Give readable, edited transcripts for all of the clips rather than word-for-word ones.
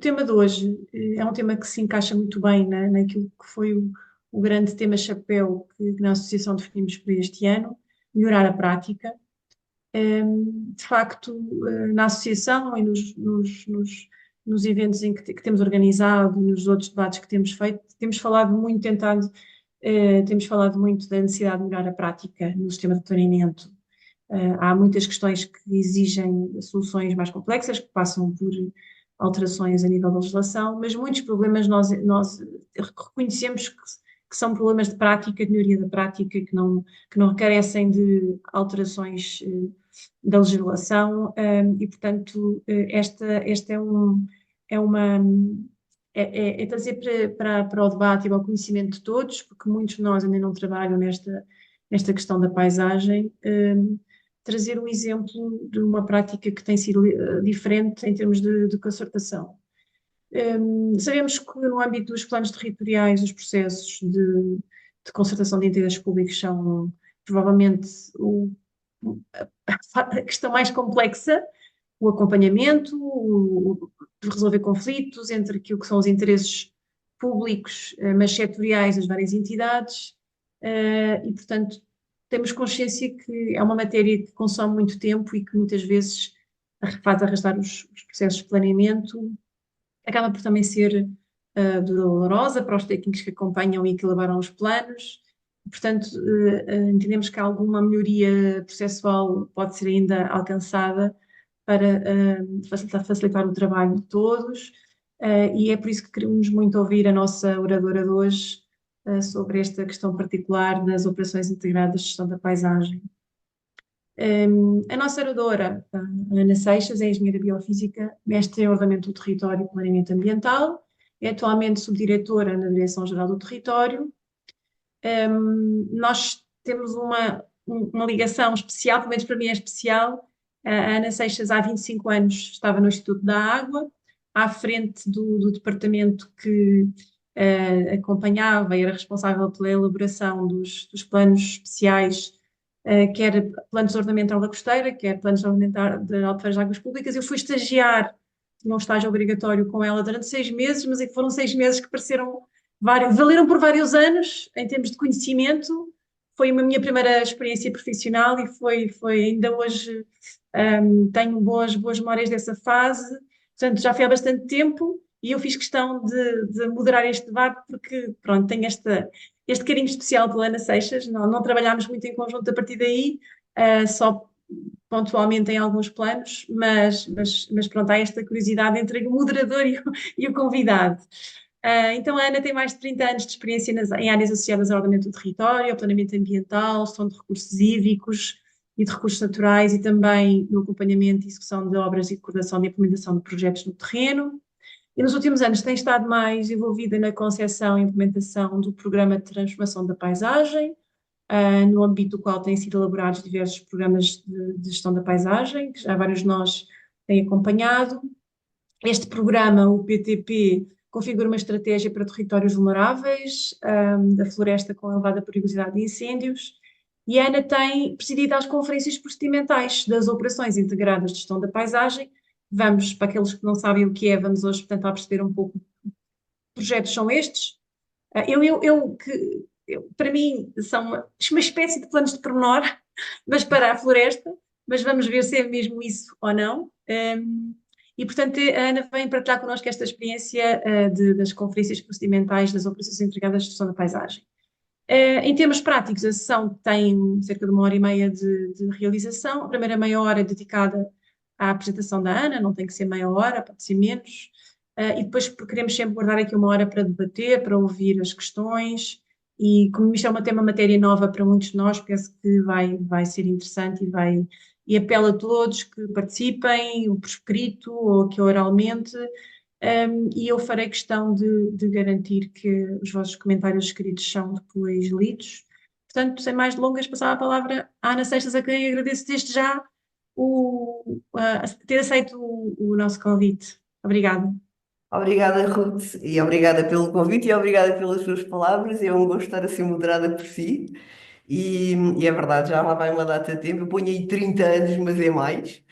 O tema de hoje é um tema que se encaixa muito bem naquilo que foi o grande tema chapéu que na Associação definimos para este ano, melhorar a prática. De facto, na Associação e nos eventos que temos organizado, nos outros debates que temos feito, temos falado muito da necessidade de melhorar a prática no sistema de planeamento. Há muitas questões que exigem soluções mais complexas, que passam por alterações a nível da legislação, mas muitos problemas nós reconhecemos que são problemas de prática, de melhoria da prática, que não carecem de alterações da legislação, e, portanto, esta é uma. É trazer para o debate e ao conhecimento de todos, porque muitos de nós ainda não trabalham nesta questão da paisagem, trazer um exemplo de uma prática que tem sido diferente em termos de concertação. Sabemos que no âmbito dos planos territoriais os processos de concertação de interesses públicos são provavelmente a questão mais complexa, o acompanhamento, de resolver conflitos entre aquilo que são os interesses públicos, mas setoriais das várias entidades, e, portanto, temos consciência que é uma matéria que consome muito tempo e que muitas vezes faz arrastar os processos de planeamento, acaba por também ser dolorosa para os técnicos que acompanham e que elaboram os planos. Portanto, entendemos que alguma melhoria processual pode ser ainda alcançada para facilitar o trabalho de todos, e é por isso que queremos muito ouvir a nossa oradora de hoje sobre esta questão particular das operações integradas de gestão da paisagem. A nossa oradora, a Ana Seixas, é engenheira biofísica, mestre em ordenamento do território e planeamento ambiental, é atualmente subdiretora na Direção-Geral do Território. Nós temos uma ligação especial, pelo menos para mim é especial. A Ana Seixas há 25 anos estava no Instituto da Água, à frente do departamento que acompanhava e era responsável pela elaboração dos planos especiais, quer planos de ordenamento da costeira, quer planos de ordenamento de albufeiras de águas públicas. Eu fui estagiar, tinha um estágio obrigatório com ela durante 6 meses, mas é que foram 6 meses que pareceram valeram por vários anos em termos de conhecimento. Foi uma minha primeira experiência profissional e foi ainda hoje, tenho boas memórias dessa fase. Portanto, já foi há bastante tempo e eu fiz questão de moderar este debate porque, pronto, tenho este carinho especial pela Ana Seixas. Não trabalhámos muito em conjunto a partir daí, só pontualmente em alguns planos, mas pronto, há esta curiosidade entre o moderador e o convidado. Então, a Ana tem mais de 30 anos de experiência em áreas associadas ao ordenamento do território, ao planeamento ambiental, gestão de recursos hídricos e de recursos naturais, e também no acompanhamento e execução de obras e coordenação de implementação de projetos no terreno. E nos últimos anos tem estado mais envolvida na concepção e implementação do programa de transformação da paisagem, no âmbito do qual têm sido elaborados diversos programas de gestão da paisagem, que já vários de nós têm acompanhado. Este programa, o PTP, configura uma estratégia para territórios vulneráveis, da floresta com elevada perigosidade de incêndios, e a Ana tem presidido as conferências procedimentais das operações integradas de gestão da paisagem. Vamos, para aqueles que não sabem o que é, vamos hoje tentar perceber um pouco que projetos são estes. Para mim, são uma espécie de planos de pormenor, mas para a floresta, mas vamos ver se é mesmo isso ou não. E, portanto, a Ana vem partilhar connosco esta experiência das conferências procedimentais das operações integradas de gestão da paisagem. Em termos práticos, a sessão tem cerca de 1h30 de realização. A primeira meia hora é dedicada à apresentação da Ana, não tem que ser meia hora, pode ser menos. E depois queremos sempre guardar aqui 1 hora para debater, para ouvir as questões. E como isto é uma matéria nova para muitos de nós, penso que vai ser interessante e apelo a todos que participem, ou por escrito ou aqui oralmente, e eu farei questão de garantir que os vossos comentários escritos são depois lidos. Portanto, sem mais delongas, passar a palavra à Ana Seixas, a quem agradeço desde já ter aceito o nosso convite. Obrigada. Obrigada, Ruth, e obrigada pelo convite e obrigada pelas suas palavras. É um gosto estar assim moderada por si. E é verdade, já lá vai uma data de tempo. Eu ponho aí 30 anos, mas é mais.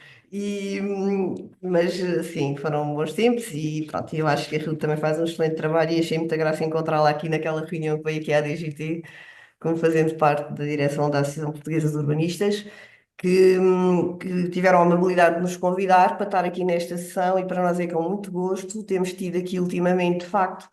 Mas assim, foram bons tempos e pronto, eu acho que a Ruth também faz um excelente trabalho e achei muita graça encontrá-la aqui naquela reunião que veio aqui à DGT, como fazendo parte da direção da Associação Portuguesa de Urbanistas, que tiveram a amabilidade de nos convidar para estar aqui nesta sessão e para nós é com muito gosto. Temos tido aqui ultimamente, de facto,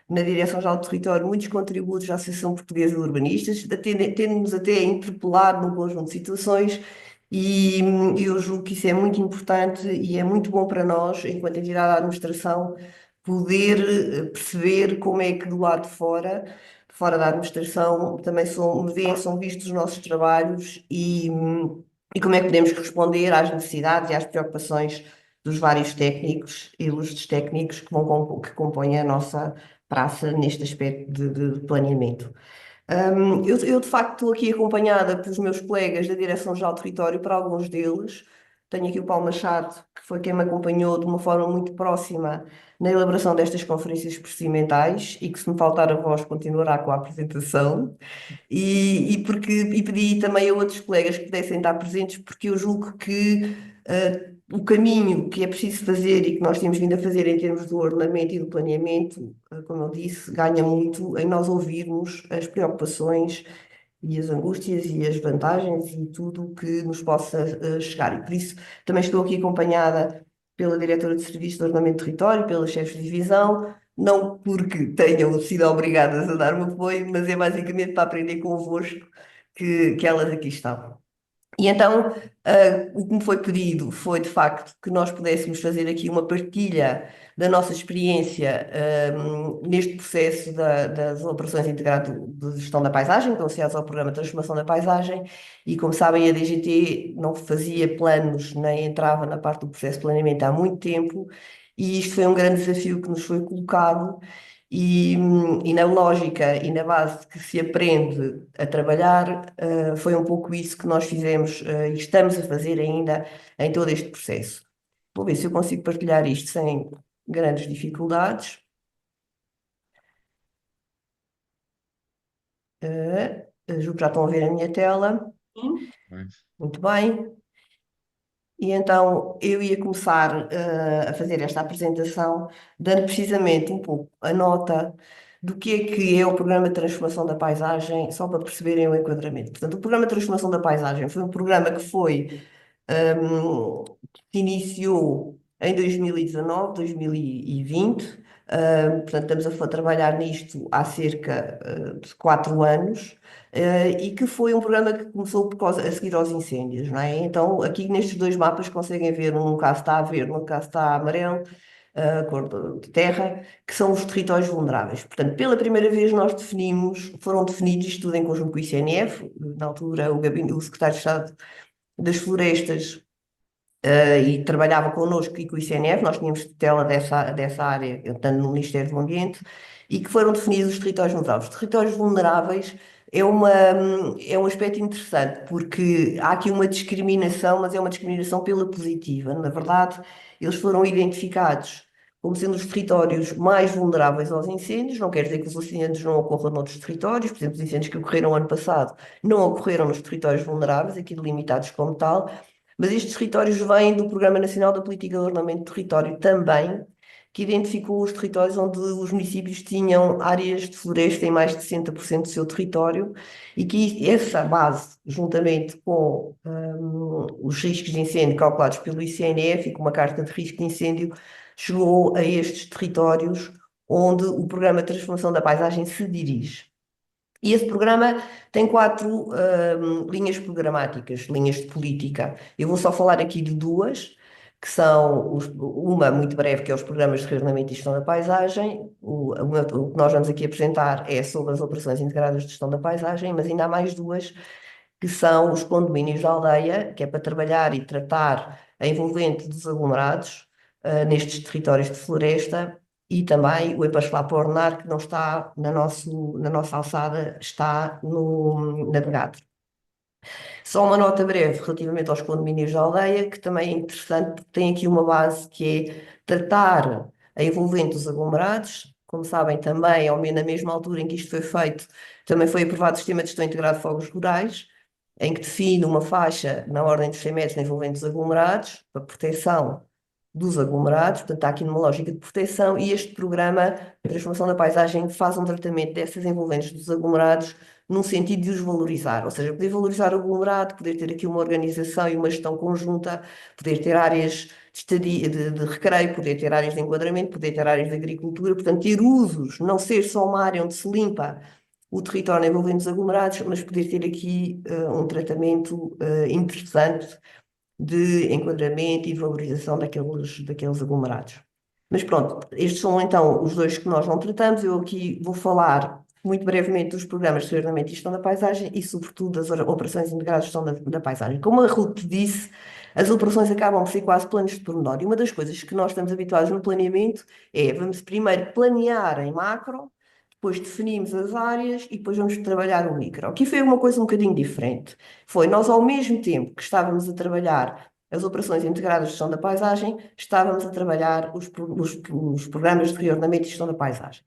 na Direção-Geral do Território, muitos contributos da Associação Portuguesa de Urbanistas, tendo-nos até interpelado num conjunto de situações e eu julgo que isso é muito importante e é muito bom para nós, enquanto entidade da administração, poder perceber como é que do lado de fora da administração, também são vistos os nossos trabalhos e como é que podemos responder às necessidades e às preocupações dos vários técnicos e ilustres técnicos que compõem a nossa praça neste aspecto de planeamento. Eu, de facto estou aqui acompanhada pelos meus colegas da Direção-Geral do Território, para alguns deles. Tenho aqui o Paulo Machado, que foi quem me acompanhou de uma forma muito próxima na elaboração destas conferências procedimentais e que, se me faltar a voz, continuará com a apresentação. E pedi também a outros colegas que pudessem estar presentes, porque eu julgo que o caminho que é preciso fazer e que nós temos vindo a fazer em termos do ordenamento e do planeamento, como eu disse, ganha muito em nós ouvirmos as preocupações e as angústias e as vantagens e tudo o que nos possa chegar. E por isso também estou aqui acompanhada pela diretora de Serviço de Ordenamento do Território, pelas chefes de divisão, não porque tenham sido obrigadas a dar-me apoio, mas é basicamente para aprender convosco que elas aqui estão. E então, o que me foi pedido foi, de facto, que nós pudéssemos fazer aqui uma partilha da nossa experiência, neste processo das operações integradas de gestão da paisagem, que estão associadas ao Programa de Transformação da Paisagem, e como sabem, a DGT não fazia planos nem entrava na parte do processo de planeamento há muito tempo, e isto foi um grande desafio que nos foi colocado. E na lógica e na base que se aprende a trabalhar, foi um pouco isso que nós fizemos, e estamos a fazer ainda em todo este processo. Vou ver se eu consigo partilhar isto sem grandes dificuldades. Julgo que já estão a ver a minha tela. Sim. Muito bem. E então eu ia começar a fazer esta apresentação, dando precisamente um pouco a nota do que é o Programa de Transformação da Paisagem, só para perceberem o enquadramento. Portanto, o Programa de Transformação da Paisagem foi um programa que se iniciou em 2019, 2020. Portanto, estamos a trabalhar nisto há cerca de 4 anos. E que foi um programa que começou a seguir aos incêndios, não é? Então, aqui nestes dois mapas conseguem ver, num caso está a verde, num caso está a amarelo, a cor de terra, que são os territórios vulneráveis. Portanto, pela primeira vez foram definidos, isto tudo em conjunto com o ICNF, na altura o secretário de Estado das Florestas, e trabalhava connosco e com o ICNF, nós tínhamos tutela dessa área, tanto no Ministério do Ambiente, e que foram definidos os territórios vulneráveis. Os territórios vulneráveis é um aspecto interessante, porque há aqui uma discriminação, mas é uma discriminação pela positiva. Na verdade, eles foram identificados como sendo os territórios mais vulneráveis aos incêndios, não quer dizer que os incêndios não ocorram noutros territórios, por exemplo, os incêndios que ocorreram ano passado não ocorreram nos territórios vulneráveis, aqui delimitados como tal, mas estes territórios vêm do Programa Nacional da Política de Ordenamento do Território também, que identificou os territórios onde os municípios tinham áreas de floresta em mais de 60% do seu território e que essa base, juntamente com os riscos de incêndio calculados pelo ICNF e com uma carta de risco de incêndio, chegou a estes territórios onde o Programa de Transformação da Paisagem se dirige. E esse programa tem 4 linhas programáticas, linhas de política. Eu vou só falar aqui de duas, que são uma muito breve, que é os programas de reordenamento e gestão da paisagem. O que nós vamos aqui apresentar é sobre as operações integradas de gestão da paisagem, mas ainda há mais duas, que são os condomínios de aldeia, que é para trabalhar e tratar a envolvente dos aglomerados, nestes territórios de floresta, e também o Epaxlá por ordenar, que não está na nossa alçada, está no navegador. Só uma nota breve relativamente aos condomínios de aldeia, que também é interessante, porque tem aqui uma base que é tratar a envolvente dos aglomerados. Como sabem, também, ao menos na mesma altura em que isto foi feito, também foi aprovado o Sistema de Gestão Integrado de Fogos Rurais, em que define uma faixa na ordem dos 100 metros envolvendo os aglomerados, para proteção dos aglomerados, portanto está aqui numa lógica de proteção, e este programa de transformação da paisagem faz um tratamento dessas envolventes dos aglomerados num sentido de os valorizar, ou seja, poder valorizar o aglomerado, poder ter aqui uma organização e uma gestão conjunta, poder ter áreas de, de recreio, poder ter áreas de enquadramento, poder ter áreas de agricultura, portanto ter usos, não ser só uma área onde se limpa o território envolvendo os aglomerados, mas poder ter aqui um tratamento interessante de enquadramento e de valorização daqueles aglomerados. Mas pronto, estes são então os dois que nós não tratamos. Eu aqui vou falar muito brevemente dos programas de treinamento e gestão da paisagem e, sobretudo, das operações integradas de gestão da paisagem. Como a Ruth disse, as operações acabam por ser quase planos de pormenor. E uma das coisas que nós estamos habituados no planeamento é, vamos primeiro planear em macro, depois definimos as áreas e depois vamos trabalhar o micro. Aqui foi uma coisa um bocadinho diferente. Foi nós, ao mesmo tempo que estávamos a trabalhar as operações integradas de gestão da paisagem, estávamos a trabalhar os programas de reordenamento e gestão da paisagem.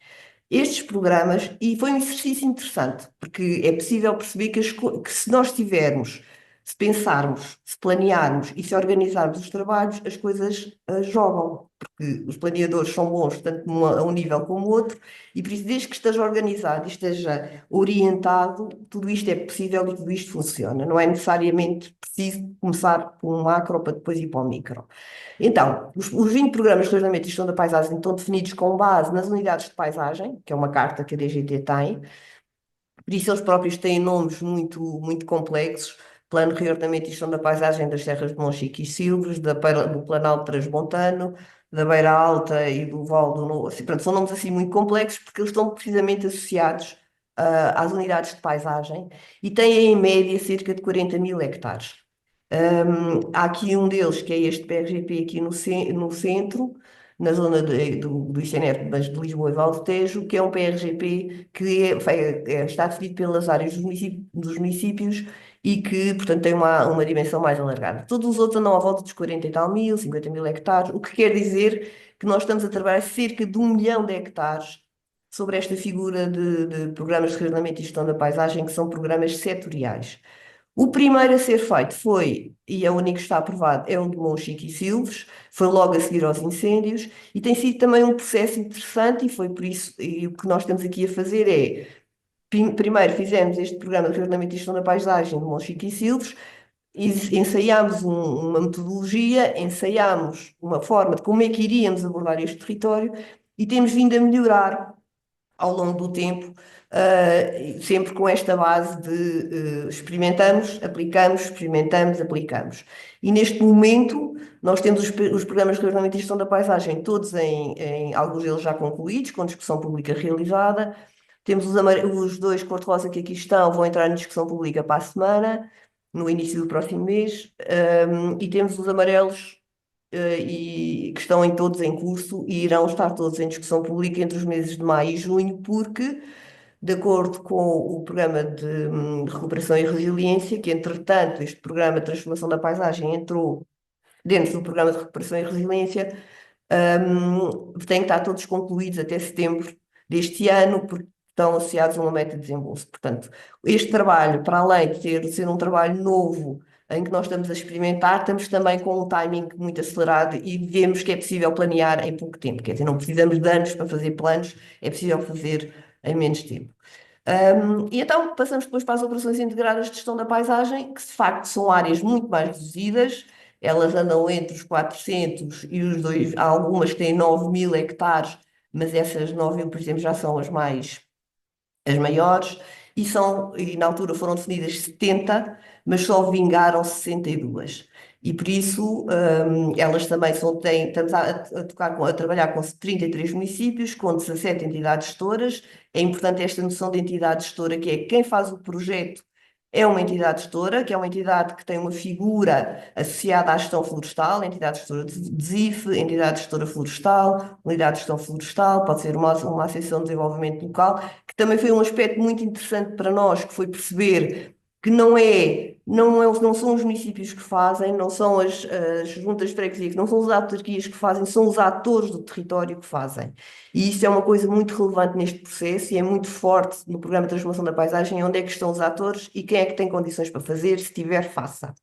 Estes programas, e foi um exercício interessante, porque é possível perceber que se nós tivermos, se pensarmos, se planearmos e se organizarmos os trabalhos, as coisas jogam, porque os planeadores são bons tanto a um nível como o outro, e por isso, desde que esteja organizado e esteja orientado, tudo isto é possível e tudo isto funciona. Não é necessariamente preciso começar por um macro para depois ir para o micro. Então, os 20 programas de ordenamento e gestão da paisagem estão definidos com base nas unidades de paisagem, que é uma carta que a DGT tem, por isso eles próprios têm nomes muito complexos: Plano de Reordenamento e Gestão da Paisagem das Serras de Monchique e Silves, do Planalto Transmontano, da Beira Alta e do Val do Novo. Assim, pronto, são nomes assim muito complexos porque eles estão precisamente associados às unidades de paisagem e têm em média cerca de 40 mil hectares. Há aqui um deles, que é este PRGP aqui no centro, na zona do ICNR, mas de Lisboa e Val do Tejo, que é um PRGP que está definido pelas áreas dos municípios e que, portanto, tem uma dimensão mais alargada. Todos os outros andam à volta dos 40 e tal mil, 50 mil hectares, o que quer dizer que nós estamos a trabalhar cerca de 1 milhão de hectares sobre esta figura de programas de reordenamento e gestão da paisagem, que são programas setoriais. O primeiro a ser feito foi, e é o único que está aprovado, é o de Monchique e Silves, foi logo a seguir aos incêndios, e tem sido também um processo interessante, e foi por isso, e o que nós estamos aqui a fazer é, primeiro fizemos este programa de reordenamento e gestão da paisagem de Monchique e Silves, ensaiámos uma metodologia, ensaiámos uma forma de como é que iríamos abordar este território, e temos vindo a melhorar ao longo do tempo, sempre com esta base de experimentamos, aplicamos, experimentamos, aplicamos. E neste momento, nós temos os programas de reordenamento e gestão da paisagem, todos alguns deles já concluídos, com discussão pública realizada. Temos os dois cor-de-rosa que aqui estão, vão entrar em discussão pública para a semana, no início do próximo mês, e temos os amarelos e que estão todos em curso e irão estar todos em discussão pública entre os meses de maio e junho, porque, de acordo com o programa de recuperação e resiliência, que entretanto este programa de transformação da paisagem entrou dentro do programa de recuperação e resiliência, têm que estar todos concluídos até setembro deste ano, porque estão associados a uma meta de desembolso. Portanto, este trabalho, para além de ser um trabalho novo, em que nós estamos a experimentar, estamos também com um timing muito acelerado e vemos que é possível planear em pouco tempo. Quer dizer, não precisamos de anos para fazer planos, é possível fazer em menos tempo. E então passamos depois para as operações integradas de gestão da paisagem, que de facto são áreas muito mais reduzidas, elas andam entre os 400 e os 2, há algumas que têm 9 mil hectares, mas essas 9 mil, por exemplo, já são as maiores, e na altura foram definidas 70, mas só vingaram 62. E por isso elas também estamos a trabalhar com 33 municípios, com 17 entidades gestoras. É importante esta noção de entidade gestora, que é quem faz o projeto é uma entidade gestora, que é uma entidade que tem uma figura associada à gestão florestal, entidade gestora de ZIF, entidade gestora florestal, unidade de gestão florestal, pode ser uma associação de desenvolvimento local, que também foi um aspecto muito interessante para nós, que foi perceber que não são os municípios que fazem, não são as juntas de freguesia, que não são as autarquias que fazem, são os atores do território que fazem. E isso é uma coisa muito relevante neste processo e é muito forte no programa de transformação da paisagem, onde é que estão os atores e quem é que tem condições para fazer, se tiver, faça.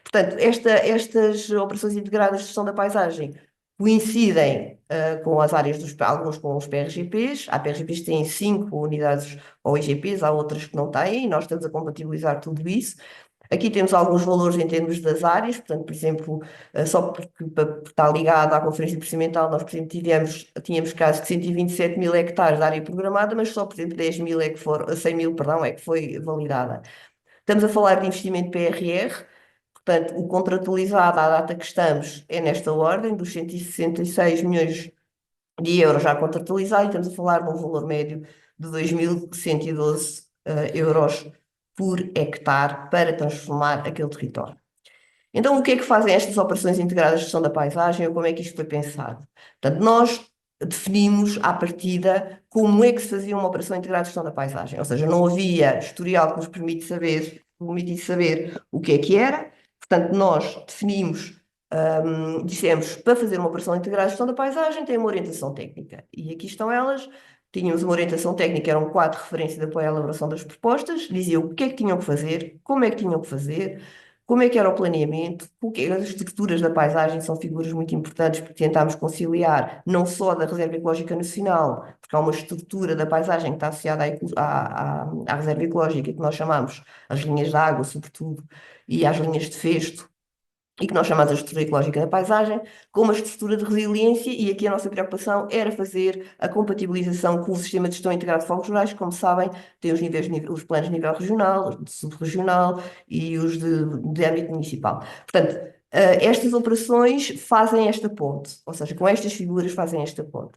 Portanto, estas operações integradas de gestão da paisagem coincidem com as áreas alguns com os PRGPs. Há PRGPs que têm 5 unidades ou IGPs, há outras que não têm, e nós estamos a compatibilizar tudo isso. Aqui temos alguns valores em termos das áreas, portanto, por exemplo, só porque para estar ligado à Conferência Procedimental, nós, por exemplo, tínhamos casos de 127 mil hectares de área programada, mas só, por exemplo, 10 mil 100 mil, perdão, é que foi validada. Estamos a falar de investimento PRR, portanto, o contratualizado à data que estamos é nesta ordem, dos 166 milhões de euros já contratualizado, e estamos a falar de um valor médio de 2.112 euros por hectare para transformar aquele território. Então, o que é que fazem estas operações integradas de gestão da paisagem ou como é que isto foi pensado? Portanto, nós definimos à partida como é que se fazia uma operação integrada de gestão da paisagem, ou seja, não havia historial que nos permitisse saber o que é que era, portanto, nós definimos, dissemos, para fazer uma operação integrada de gestão da paisagem tem uma orientação técnica, e aqui estão elas. Tínhamos uma orientação técnica, eram 4 referências de apoio à elaboração das propostas, diziam o que é que tinham que fazer, como é que tinham que fazer, como é que era o planeamento, as estruturas da paisagem são figuras muito importantes porque tentámos conciliar não só da Reserva Ecológica Nacional, porque há uma estrutura da paisagem que está associada à Reserva Ecológica, que nós chamamos as linhas de água, sobretudo, e às linhas de festo, e que nós chamamos a estrutura ecológica da paisagem, com uma estrutura de resiliência, e aqui a nossa preocupação era fazer a compatibilização com o sistema de gestão integrado de fogos rurais, que, como sabem, tem os planos de nível regional, de subregional e os de âmbito municipal. Portanto, estas operações fazem esta ponte, ou seja, com estas figuras fazem esta ponte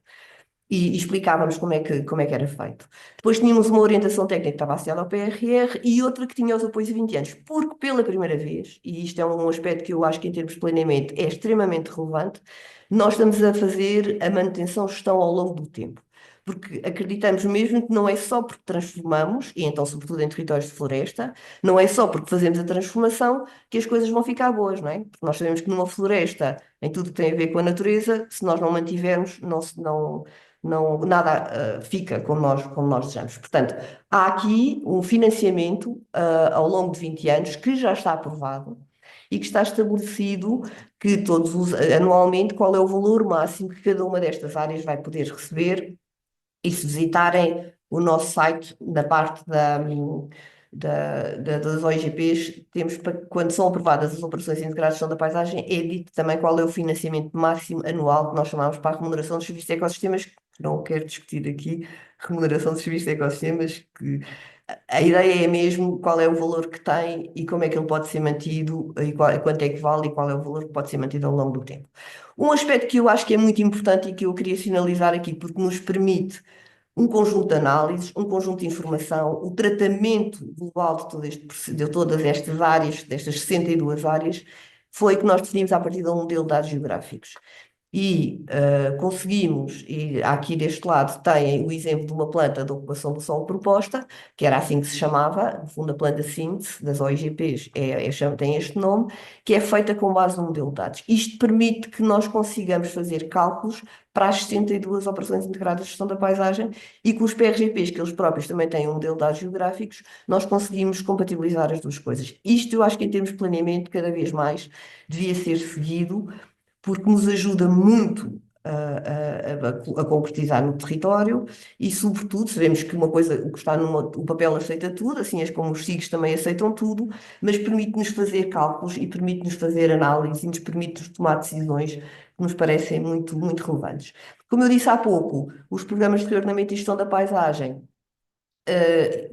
e explicávamos como é que era feito. Depois tínhamos uma orientação técnica que estava associada ao PRR e outra que tinha os apoios a 20 anos, porque pela primeira vez, e isto é um aspecto que eu acho que em termos de planeamento é extremamente relevante, nós estamos a fazer a manutenção e gestão ao longo do tempo. Porque acreditamos mesmo que não é só porque transformamos, e então sobretudo em territórios de floresta, não é só porque fazemos a transformação que as coisas vão ficar boas, não é? Porque nós sabemos que numa floresta, em tudo que tem a ver com a natureza, se nós não mantivermos, nada fica como nós desejamos. Portanto, há aqui um financiamento ao longo de 20 anos que já está aprovado e que está estabelecido que anualmente qual é o valor máximo que cada uma destas áreas vai poder receber e se visitarem o nosso site na parte das OIGPs, quando são aprovadas as operações integradas de gestão da paisagem, é dito também qual é o financiamento máximo anual que nós chamamos para a remuneração dos serviços de ecossistemas, que não quero discutir aqui, remuneração dos serviços de ecossistemas, que a ideia é mesmo qual é o valor que tem e como é que ele pode ser mantido, quanto é que vale e qual é o valor que pode ser mantido ao longo do tempo. Um aspecto que eu acho que é muito importante e que eu queria sinalizar aqui, porque nos permite um conjunto de análises, um conjunto de informação, o tratamento global de todas estas áreas, destas 62 áreas, foi que nós definimos a partir de um modelo de dados geográficos. E conseguimos, e aqui deste lado tem o exemplo de uma planta de ocupação do solo proposta, que era assim que se chamava, no fundo a planta síntese das OIGPs tem este nome, que é feita com base no modelo de dados. Isto permite que nós consigamos fazer cálculos para as 62 operações integradas de gestão da paisagem e com os PRGPs, que eles próprios também têm um modelo de dados geográficos, nós conseguimos compatibilizar as duas coisas. Isto eu acho que em termos de planeamento cada vez mais devia ser seguido, porque nos ajuda muito a concretizar no território e, sobretudo, sabemos que uma coisa, o que está o papel aceita tudo, assim é como os SIGs também aceitam tudo, mas permite-nos fazer cálculos e permite-nos fazer análise e nos permite tomar decisões que nos parecem muito, muito relevantes. Como eu disse há pouco, os programas de reordenamento e gestão da paisagem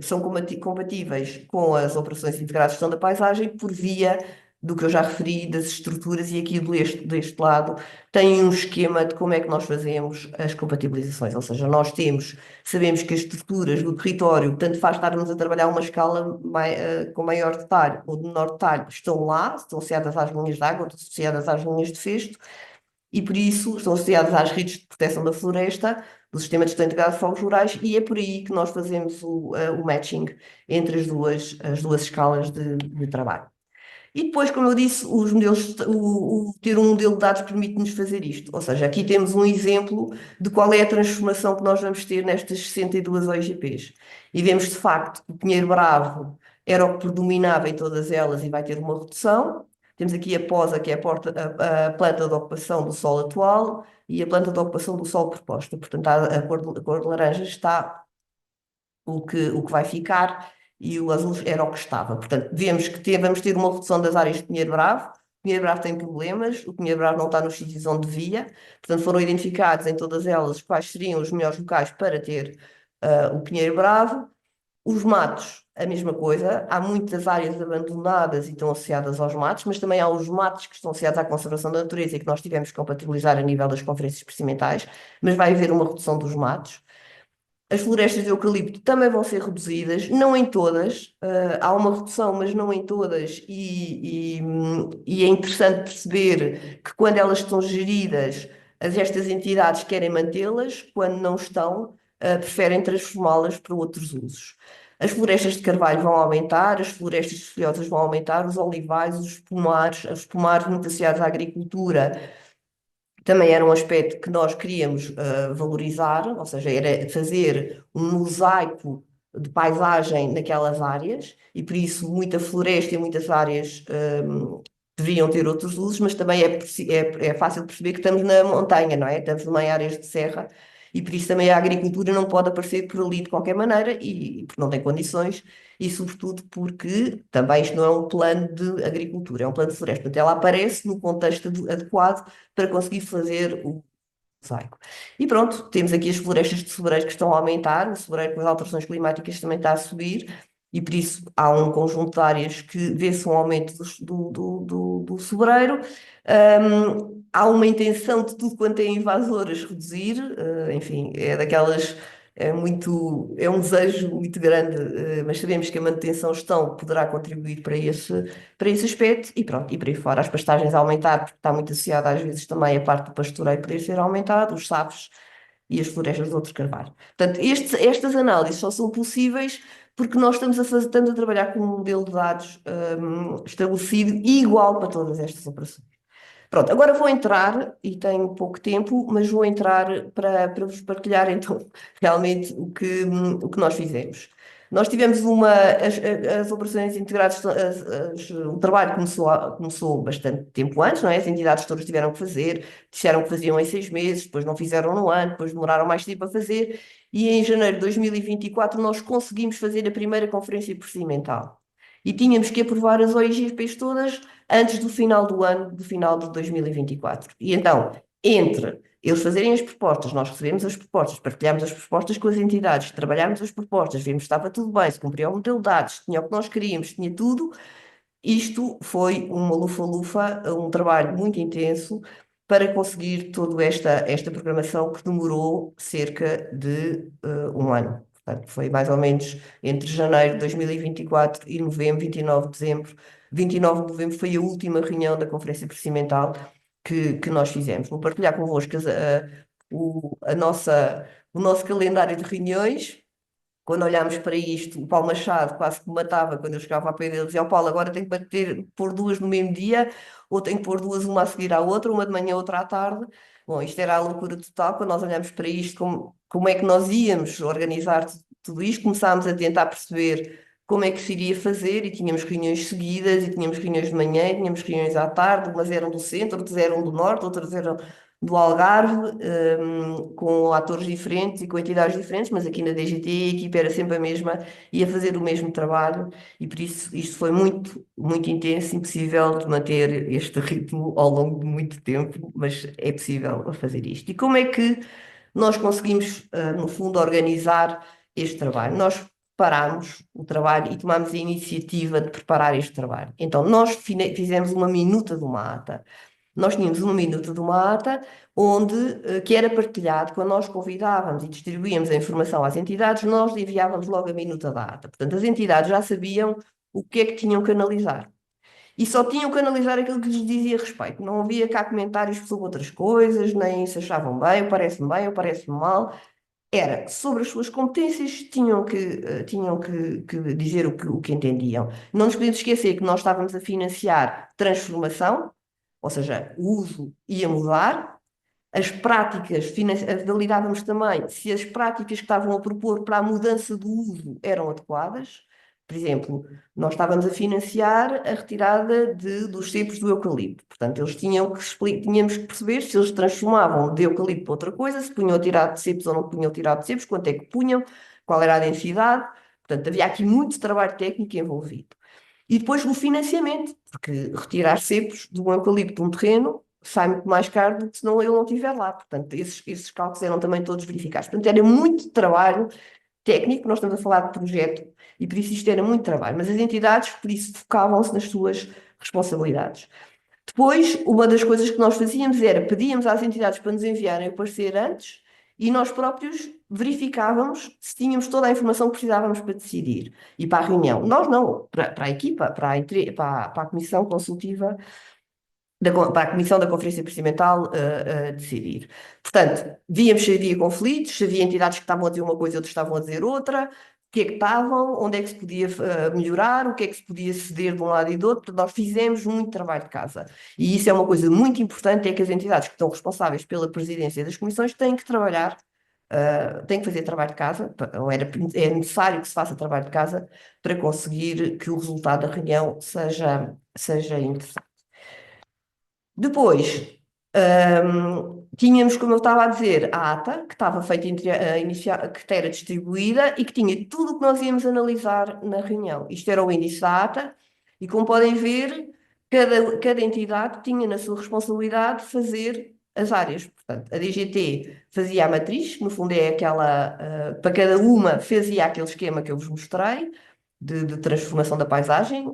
são compatíveis com as operações integradas de gestão da paisagem por via do que eu já referi, das estruturas, e aqui deste lado tem um esquema de como é que nós fazemos as compatibilizações, ou seja, sabemos que as estruturas do território, tanto faz estarmos a trabalhar uma escala com maior detalhe ou de menor detalhe, estão lá, estão associadas às linhas de água, estão associadas às linhas de festo, e por isso estão associadas às redes de proteção da floresta, do Sistema de Gestão Integrado de Fogos Rurais, e é por aí que nós fazemos o matching entre as duas escalas de trabalho. E depois, como eu disse, os modelos, ter um modelo de dados permite-nos fazer isto. Ou seja, aqui temos um exemplo de qual é a transformação que nós vamos ter nestas 62 OIGPs. E vemos, de facto, que o pinheiro bravo era o que predominava em todas elas e vai ter uma redução. Temos aqui a POSA, que é a planta de ocupação do solo atual, e a planta de ocupação do solo proposta. Portanto, a cor de laranja está o que vai ficar e o azul era o que estava. Portanto, vemos que vamos ter uma redução das áreas de pinheiro bravo. O pinheiro bravo tem problemas, o pinheiro bravo não está nos sítios onde devia, portanto foram identificados em todas elas quais seriam os melhores locais para ter o pinheiro bravo. Os matos, a mesma coisa. Há muitas áreas abandonadas e estão associadas aos matos, mas também há os matos que estão associados à conservação da natureza e que nós tivemos que compatibilizar a nível das conferências procedimentais, mas vai haver uma redução dos matos. As florestas de eucalipto também vão ser reduzidas, não em todas, há uma redução, mas não em todas, e é interessante perceber que quando elas estão geridas, estas entidades querem mantê-las, quando não estão, preferem transformá-las para outros usos. As florestas de carvalho vão aumentar, as florestas de folhosas vão aumentar, os olivais, os pomares muito associados à agricultura também era um aspecto que nós queríamos valorizar, ou seja, era fazer um mosaico de paisagem naquelas áreas, e por isso muita floresta e muitas áreas deveriam ter outros usos, mas também é fácil perceber que estamos na montanha, não é? Estamos numa áreas de serra, e por isso também a agricultura não pode aparecer por ali de qualquer maneira, e porque não tem condições, e sobretudo porque também isto não é um plano de agricultura, é um plano de floresta. Portanto, ela aparece no contexto adequado para conseguir fazer o mosaico. E pronto, temos aqui as florestas de sobreiros que estão a aumentar, o sobreiro com as alterações climáticas também está a subir, e por isso há um conjunto de áreas que vê-se um aumento do sobreiro. Há uma intenção de tudo quanto é invasoras reduzir, enfim, é daquelas. É um desejo muito grande, mas sabemos que a manutenção gestão poderá contribuir para esse aspecto, e pronto, e por aí fora as pastagens a aumentar, porque está muito associada às vezes também a parte do pastoreio poder ser aumentado, os sapos e as florestas de outro carvalho. Portanto, estas análises só são possíveis porque nós estamos a trabalhar com um modelo de dados estabelecido e igual para todas estas operações. Pronto, agora vou entrar, e tenho pouco tempo, mas vou entrar para vos partilhar então realmente o que nós fizemos. Nós tivemos as operações integradas, o trabalho começou bastante tempo antes, não é? As entidades todas tiveram que fazer, disseram que faziam em 6 meses, depois não fizeram no ano, depois demoraram mais tempo a fazer, e em janeiro de 2024 nós conseguimos fazer a primeira conferência procedimental. E tínhamos que aprovar as OIGPs todas antes do final do ano, do final de 2024. E então, entre eles fazerem as propostas, nós recebemos as propostas, partilhamos as propostas com as entidades, trabalhámos as propostas, vimos que estava tudo bem, se cumpria o modelo de dados, tinha o que nós queríamos, tinha tudo. Isto foi uma lufa-lufa, um trabalho muito intenso para conseguir toda esta programação que demorou cerca de um ano. Portanto, foi mais ou menos entre janeiro de 2024 e novembro, 29 de dezembro. 29 de novembro foi a última reunião da Conferência Procedimental que nós fizemos. Vou partilhar convosco o nosso calendário de reuniões. Quando olhámos para isto, o Paulo Machado quase que me matava quando eu chegava a pé dele, dizia: "Ó Paulo, agora tenho que pôr duas no mesmo dia, ou tenho que pôr duas, uma a seguir à outra, uma de manhã, outra à tarde." Bom, isto era a loucura total. Quando nós olhámos para isto, como é que nós íamos organizar tudo isto, começámos a tentar perceber como é que se iria fazer, e tínhamos reuniões seguidas, e tínhamos reuniões de manhã, e tínhamos reuniões à tarde, umas eram do centro, outras eram do norte, outras eram do Algarve, com atores diferentes e com entidades diferentes, mas aqui na DGT a equipe era sempre a mesma e a fazer o mesmo trabalho, e por isso isto foi muito, muito intenso, impossível de manter este ritmo ao longo de muito tempo, mas é possível fazer isto. E como é que nós conseguimos, no fundo, organizar este trabalho? Nós parámos o trabalho e tomámos a iniciativa de preparar este trabalho. Então, nós fizemos uma minuta de uma ata. Nós tínhamos uma minuta de uma ata que era partilhado quando nós convidávamos e distribuíamos a informação às entidades, nós enviávamos logo a minuta da ata. Portanto, as entidades já sabiam o que é que tinham que analisar. e só tinham que analisar aquilo que lhes dizia respeito. Não havia cá comentários sobre outras coisas, nem se achavam bem, ou parece-me bem, ou parece-me mal. Era sobre as suas competências, tinham que dizer o que entendiam. Não nos podemos esquecer que nós estávamos a financiar transformação, ou seja, o uso ia mudar, as práticas, validávamos também se as práticas que estavam a propor para a mudança do uso eram adequadas. Por exemplo, nós estávamos a financiar a retirada dos cepos do eucalipto. Portanto, eles tínhamos que perceber se eles transformavam de eucalipto para outra coisa, se punham a tirar de cepos ou não punham a tirar de cepos, quanto é que punham, qual era a densidade. Portanto, havia aqui muito trabalho técnico envolvido. E depois o financiamento, porque retirar cepos de um eucalipto de um terreno sai muito mais caro do que se não ele não estiver lá. Portanto, esses cálculos eram também todos verificados. Portanto, era muito trabalho técnico, nós estamos a falar de projeto, e por isso isto era muito trabalho, mas as entidades, por isso, focavam-se nas suas responsabilidades. Depois, uma das coisas que nós fazíamos era pedíamos às entidades para nos enviarem o parecer antes e nós próprios verificávamos se tínhamos toda a informação que precisávamos para decidir. E para a reunião. Nós não, para a equipa, para a comissão consultiva para a Comissão da Conferência Procedimental decidir. Portanto, víamos se havia conflitos, se havia entidades que estavam a dizer uma coisa e outras estavam a dizer outra, o que é que estavam, onde é que se podia melhorar, o que é que se podia ceder de um lado e do outro. Portanto, nós fizemos muito trabalho de casa. E isso é uma coisa muito importante, é que as entidades que estão responsáveis pela presidência das comissões têm que trabalhar, têm que fazer trabalho de casa, ou é necessário que se faça trabalho de casa para conseguir que o resultado da reunião seja interessante. Depois, tínhamos, como eu estava a dizer, a ata, que estava feita, que era distribuída e que tinha tudo o que nós íamos analisar na reunião. Isto era o índice da ata, e como podem ver, cada entidade tinha na sua responsabilidade fazer as áreas. Portanto, a DGT fazia a matriz, que no fundo é aquela, para cada uma fazia aquele esquema que eu vos mostrei, de transformação da paisagem,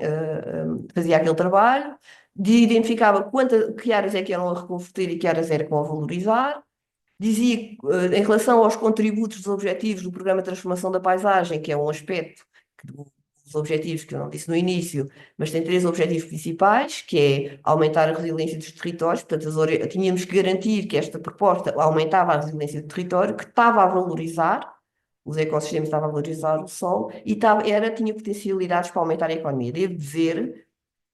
fazia aquele trabalho identificava que áreas é que eram a reconverter e que áreas eram a valorizar, dizia em relação aos contributos dos objetivos do Programa de Transformação da Paisagem, que é um aspecto dos objetivos que eu não disse no início, mas tem três objetivos principais, que é aumentar a resiliência dos territórios, portanto tínhamos que garantir que esta proposta aumentava a resiliência do território, que estava a valorizar os ecossistemas, estava a valorizar o solo e tinha potencialidades para aumentar a economia. Devo dizer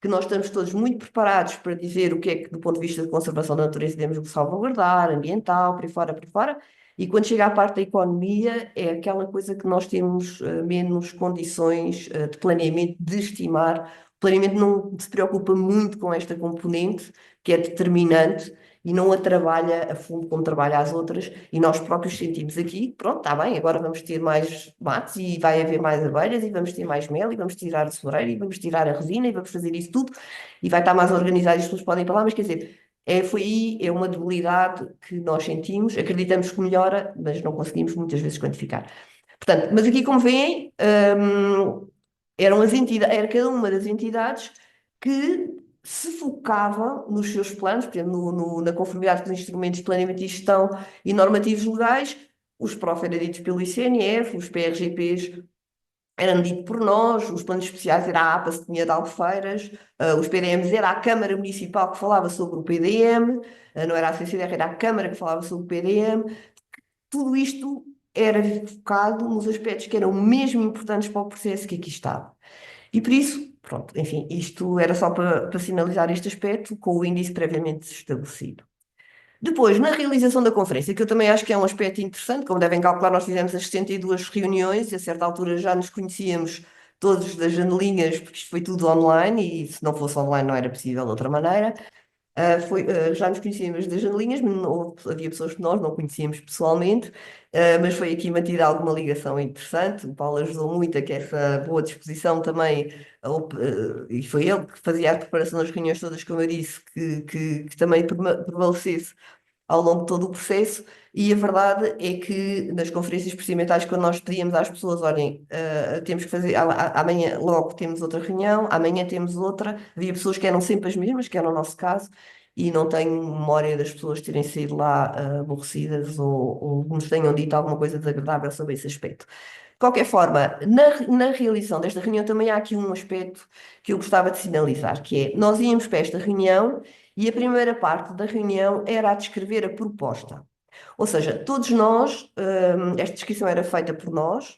que nós estamos todos muito preparados para dizer o que é que, do ponto de vista de conservação da natureza, devemos salvaguardar, ambiental, por aí fora, e quando chega à parte da economia, é aquela coisa que nós temos menos condições de planeamento, de estimar. O planeamento não se preocupa muito com esta componente, que é determinante, e não a trabalha a fundo como trabalha as outras, e nós próprios sentimos aqui, pronto, está bem, agora vamos ter mais matos e vai haver mais abelhas e vamos ter mais mel e vamos tirar a floreira e vamos tirar a resina e vamos fazer isso tudo e vai estar mais organizado e as pessoas podem ir para lá, mas quer dizer, foi aí, é uma debilidade que nós sentimos, acreditamos que melhora, mas não conseguimos muitas vezes quantificar. Portanto, mas aqui como veem, era cada uma das entidades que se focava nos seus planos, por exemplo, na conformidade com os instrumentos de planeamento e gestão e normativos legais, os PROF eram ditos pelo ICNF, os PRGPs eram ditos por nós, os planos especiais era a APA, se tinha de Albufeiras, os PDMs era a Câmara Municipal que falava sobre o PDM, não era a CCDR, era a Câmara que falava sobre o PDM. Tudo isto era focado nos aspectos que eram mesmo importantes para o processo que aqui estava. E por isso, pronto, enfim, isto era só para sinalizar este aspecto com o índice previamente estabelecido. Depois, na realização da conferência, que eu também acho que é um aspecto interessante, como devem calcular, nós fizemos as 62 reuniões e a certa altura já nos conhecíamos todos das janelinhas, porque isto foi tudo online e se não fosse online não era possível de outra maneira. Já nos conhecíamos das janelinhas, mas havia pessoas que nós não conhecíamos pessoalmente, mas foi aqui mantida alguma ligação interessante. O Paulo ajudou muito a que essa boa disposição também, e foi ele que fazia a preparação das reuniões todas, como eu disse, que também prevalecesse ao longo de todo o processo. E a verdade é que nas conferências procedimentais, quando nós pedíamos às pessoas, olhem, temos que fazer, logo temos outra reunião, amanhã temos outra, havia pessoas que eram sempre as mesmas, que era o nosso caso, e não tenho memória das pessoas terem saído lá aborrecidas ou nos tenham dito alguma coisa desagradável sobre esse aspecto. De qualquer forma, na realização desta reunião também há aqui um aspecto que eu gostava de sinalizar, que é, nós íamos para esta reunião e a primeira parte da reunião era a descrever a proposta. Ou seja, todos nós, esta descrição era feita por nós,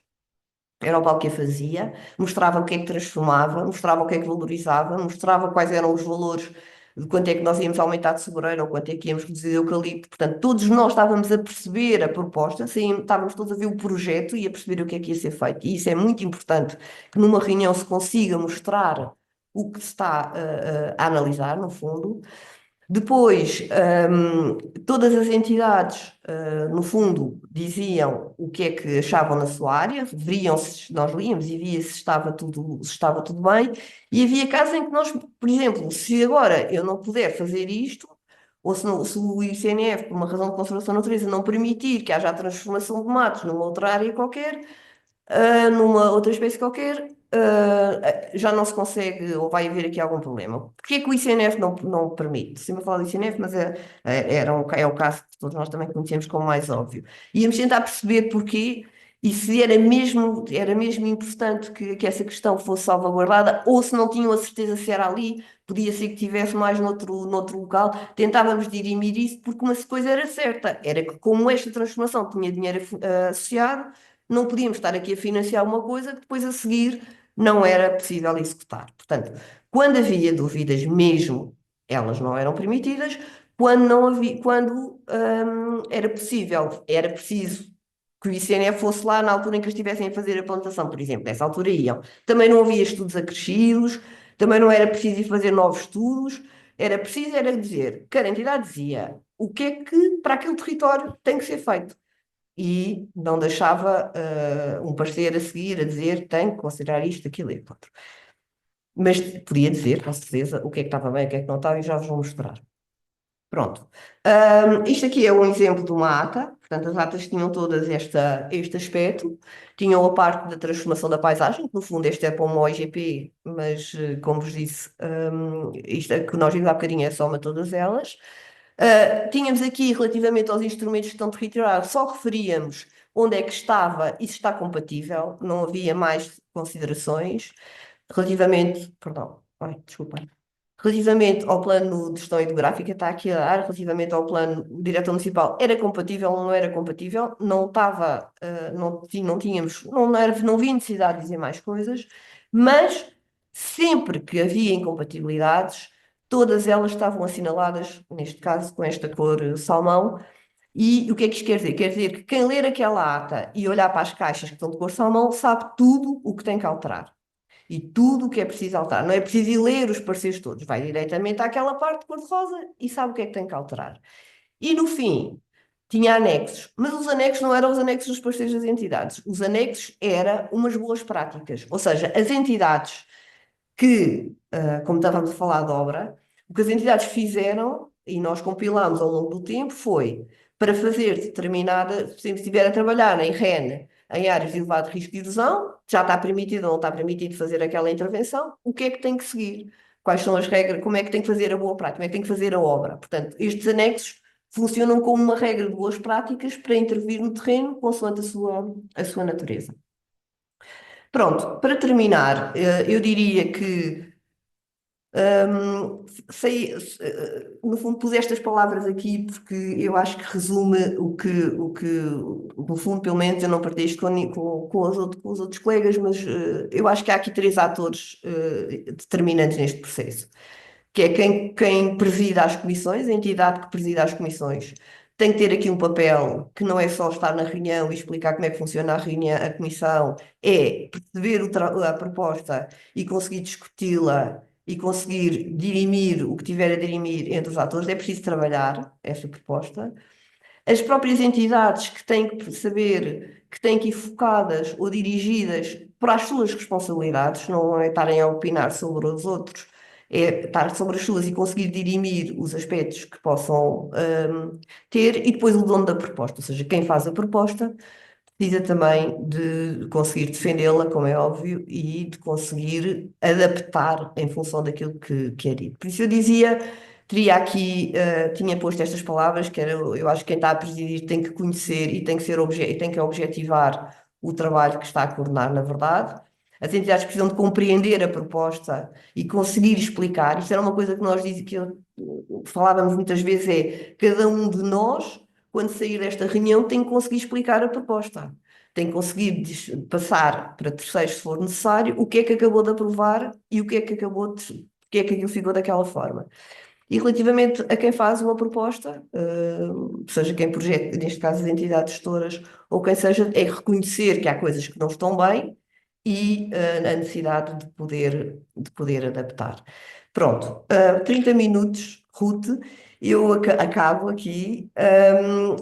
era o Paulo que a fazia, mostrava o que é que transformava, mostrava o que é que valorizava, mostrava quais eram os valores de quanto é que nós íamos aumentar de sobreiro ou quanto é que íamos reduzir de eucalipto. Portanto, todos nós estávamos a perceber a proposta, sim, estávamos todos a ver o projeto e a perceber o que é que ia ser feito. E isso é muito importante, que numa reunião se consiga mostrar o que se está a analisar, no fundo. Depois, todas as entidades, no fundo, diziam o que é que achavam na sua área, veriam se nós líamos e via se estava tudo bem, e havia casos em que nós, por exemplo, se agora eu não puder fazer isto, ou se o ICNF, por uma razão de conservação da natureza, não permitir que haja a transformação de matos numa outra área qualquer, numa outra espécie qualquer, já não se consegue, ou vai haver aqui algum problema. Porquê é que o ICNF não permite? Sempre a falar do ICNF, mas é o caso que todos nós também conhecemos como mais óbvio. Íamos tentar perceber porquê e se era mesmo importante que essa questão fosse salvaguardada, ou se não tinham a certeza se era ali, podia ser que tivesse mais noutro local. Tentávamos dirimir isso, porque uma coisa era certa, era que como esta transformação tinha dinheiro associado, não podíamos estar aqui a financiar uma coisa que depois a seguir não era possível executar. Portanto, quando havia dúvidas mesmo, elas não eram permitidas. Quando não havia, quando era possível, era preciso que o ICNF fosse lá na altura em que estivessem a fazer a plantação, por exemplo, nessa altura iam. Também não havia estudos acrescidos, também não era preciso ir fazer novos estudos, era preciso era dizer, cada entidade dizia o que é que para aquele território tem que ser feito e não deixava um parceiro a seguir a dizer tem que considerar isto, aquilo e outro. Mas podia dizer, com certeza, o que é que estava bem, o que é que não estava, e já vos vou mostrar. Pronto. Isto aqui é um exemplo de uma ata, portanto, as atas tinham todas este aspecto, tinham a parte da transformação da paisagem, que no fundo este é para uma OIGP, mas, como vos disse, isto é que nós vimos há bocadinho é soma todas elas. Tínhamos aqui, relativamente aos instrumentos de gestão territorial, só referíamos onde é que estava e se está compatível, não havia mais considerações. Relativamente, perdão, ai, desculpa. Relativamente ao plano de gestão hidrográfica, está aqui a dar, relativamente ao plano diretor municipal, era compatível ou não era compatível, não estava, não tínhamos, não havia necessidade de dizer mais coisas, mas sempre que havia incompatibilidades, todas elas estavam assinaladas, neste caso com esta cor salmão. E o que é que isto quer dizer? Quer dizer que quem ler aquela ata e olhar para as caixas que estão de cor salmão sabe tudo o que tem que alterar. E tudo o que é preciso alterar. Não é preciso ir ler os pareceres todos. Vai diretamente àquela parte de cor-de-rosa e sabe o que é que tem que alterar. E no fim, tinha anexos. Mas os anexos não eram os anexos dos pareceres das entidades. Os anexos eram umas boas práticas. Ou seja, as entidades que, como estávamos a falar de obra, o que as entidades fizeram, e nós compilámos ao longo do tempo, foi para fazer determinada, se estiver a trabalhar em REN, em áreas de elevado risco de erosão, já está permitido ou não está permitido fazer aquela intervenção, o que é que tem que seguir? Quais são as regras? Como é que tem que fazer a boa prática? Como é que tem que fazer a obra? Portanto, estes anexos funcionam como uma regra de boas práticas para intervir no terreno consoante a sua natureza. Pronto, para terminar, eu diria que no fundo, pus estas palavras aqui porque eu acho que resume no fundo, pelo menos, eu não partilho isto com os outros colegas, mas eu acho que há aqui três atores determinantes neste processo, que é quem presida as comissões, a entidade que presida as comissões. Tem que ter aqui um papel que não é só estar na reunião e explicar como é que funciona a reunião, a comissão, é perceber a proposta e conseguir discuti-la e conseguir dirimir o que tiver a dirimir entre os atores. É preciso trabalhar esta proposta. As próprias entidades que têm que saber que têm que ir focadas ou dirigidas para as suas responsabilidades, não é estarem a opinar sobre os outros, é estar sobre as suas e conseguir dirimir os aspectos que possam ter, e depois o dono da proposta, ou seja, quem faz a proposta precisa também de conseguir defendê-la, como é óbvio, e de conseguir adaptar em função daquilo que é dito. Por isso eu dizia Teria aqui, tinha posto estas palavras, que era, eu acho que quem está a presidir tem que conhecer e tem que ser e tem que objetivar o trabalho que está a coordenar, na verdade. As entidades precisam de compreender a proposta e conseguir explicar. Isto era uma coisa que falávamos muitas vezes, é cada um de nós, quando sair desta reunião, tem que conseguir explicar a proposta. Tem que conseguir passar para terceiros, se for necessário, o que é que acabou de aprovar e o que é que acabou de, porque é que aquilo ficou daquela forma. E relativamente a quem faz uma proposta, seja quem projeta, neste caso as entidades gestoras, ou quem seja, é reconhecer que há coisas que não estão bem e a necessidade de poder adaptar. Pronto, 30 minutos, Ruth, eu acabo aqui.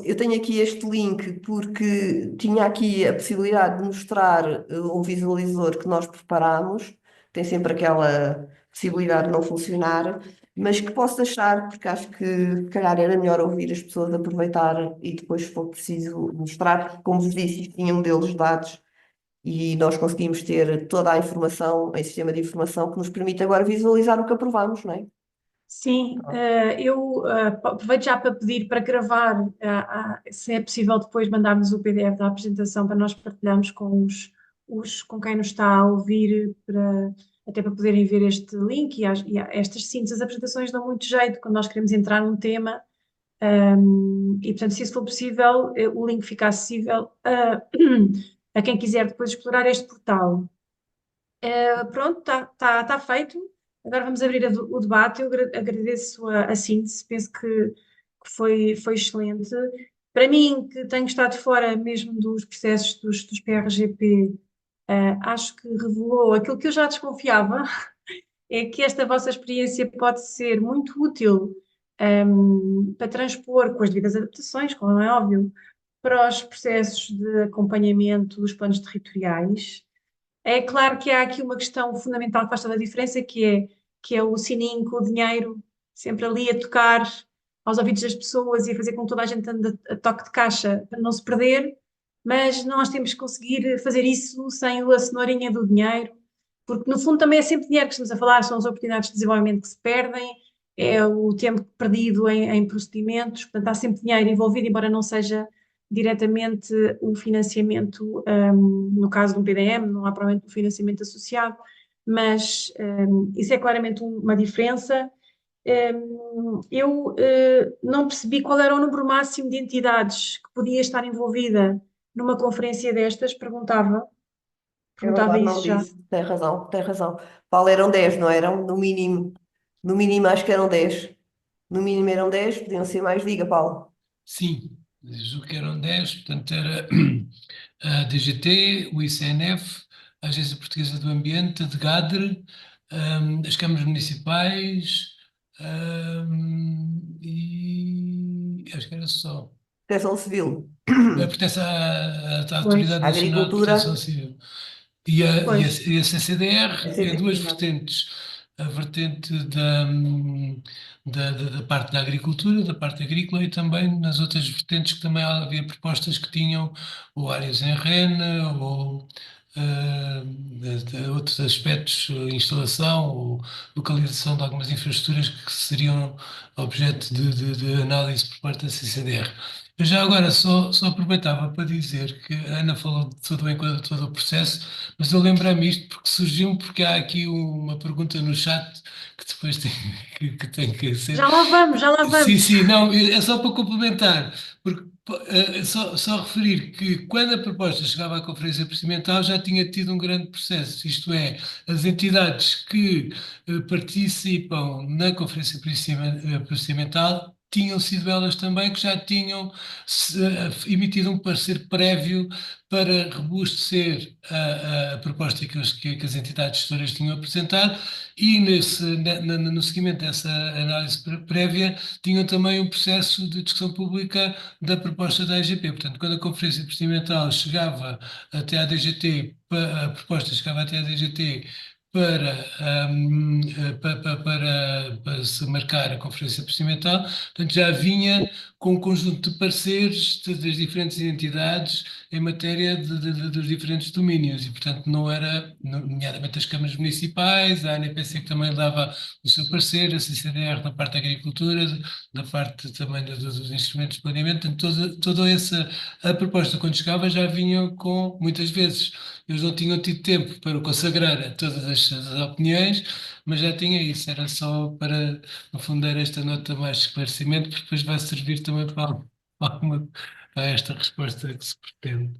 Eu tenho aqui este link porque tinha aqui a possibilidade de mostrar um visualizador que nós preparámos, tem sempre aquela possibilidade de não funcionar, mas que posso deixar, porque acho que se calhar era melhor ouvir as pessoas aproveitar e depois, se for preciso, mostrar, porque, como vos disse, isto tinha um modelos de dados e nós conseguimos ter toda a informação em sistema de informação que nos permite agora visualizar o que aprovamos, não é? Sim, eu aproveito já para pedir para gravar, se é possível depois mandarmos o PDF da apresentação para nós partilharmos com com quem nos está a ouvir, até para poderem ver este link estas síntese, as apresentações dão muito jeito quando nós queremos entrar num tema, e portanto, se isso for possível, o link fica acessível a quem quiser depois explorar este portal. Pronto, está feito. Agora vamos abrir o debate. Eu agradeço a síntese, penso que foi excelente. Para mim, que tenho estado fora mesmo dos processos dos PRGP, acho que revelou aquilo que eu já desconfiava, é que esta vossa experiência pode ser muito útil, para transpor, com as devidas adaptações, como é óbvio, para os processos de acompanhamento dos planos territoriais. É claro que há aqui uma questão fundamental que faz toda a diferença, que é o sininho com o dinheiro sempre ali a tocar aos ouvidos das pessoas e a fazer com que toda a gente ande a toque de caixa para não se perder, mas nós temos que conseguir fazer isso sem a cenourinha do dinheiro, porque no fundo também é sempre dinheiro que estamos a falar, são as oportunidades de desenvolvimento que se perdem, é o tempo perdido em procedimentos, portanto há sempre dinheiro envolvido, embora não seja diretamente o financiamento, no caso de um PDM, não há provavelmente um financiamento associado, mas isso é claramente uma diferença. Eu não percebi qual era o número máximo de entidades que podia estar envolvida numa conferência destas, É perguntava verdade, não isso já. disse. Tem razão, tem razão. Paulo, eram 10, não eram? No mínimo. No mínimo acho que eram 10. No mínimo eram 10, podiam ser mais. Diga, Paulo. Sim, julgo que eram 10, portanto era a DGT, o ICNF, a Agência Portuguesa do Ambiente, a DGADRE, as câmaras municipais, e acho que era só. Proteção Civil. Pertence à Pois, Autoridade A Nacional de Proteção Agricultura. Civil. pois. E a CCDR em duas Exato. vertentes. A vertente da parte da agricultura, da parte agrícola, e também nas outras vertentes que também havia propostas que tinham ou áreas em REN, ou de outros aspectos, instalação ou localização de algumas infraestruturas que seriam objeto de análise por parte da CCDR. Eu já agora só aproveitava para dizer que a Ana falou de todo o processo, mas eu lembrei-me isto porque surgiu, porque há aqui uma pergunta no chat que depois que tem que ser. Já lá vamos, já lá Sim, vamos. sim, não, é só para complementar, porque só referir que quando a proposta chegava à Conferência Procedimental já tinha tido um grande processo, isto é, as entidades que participam na Conferência Procedimental tinham sido elas também que já tinham emitido um parecer prévio para robustecer a proposta que as entidades gestoras tinham apresentado e no seguimento dessa análise prévia tinham também um processo de discussão pública da proposta da EGP. Portanto, quando a Conferência Procedimental chegava até à DGT, a proposta chegava até à DGT para se marcar a conferência procedimental, portanto já vinha com um conjunto de pareceres das diferentes entidades em matéria dos diferentes domínios e, portanto, não era, nomeadamente as câmaras municipais, a ANPC que também dava o seu parecer, a CCDR na parte da agricultura, da parte também dos instrumentos de planeamento, portanto, toda essa a proposta quando chegava já vinha com, muitas vezes, eles não tinham tido tempo para consagrar a todas as opiniões, mas já tinha isso, era só para, no fundo, dar esta nota mais de esclarecimento, porque depois vai servir também para esta resposta que se pretende.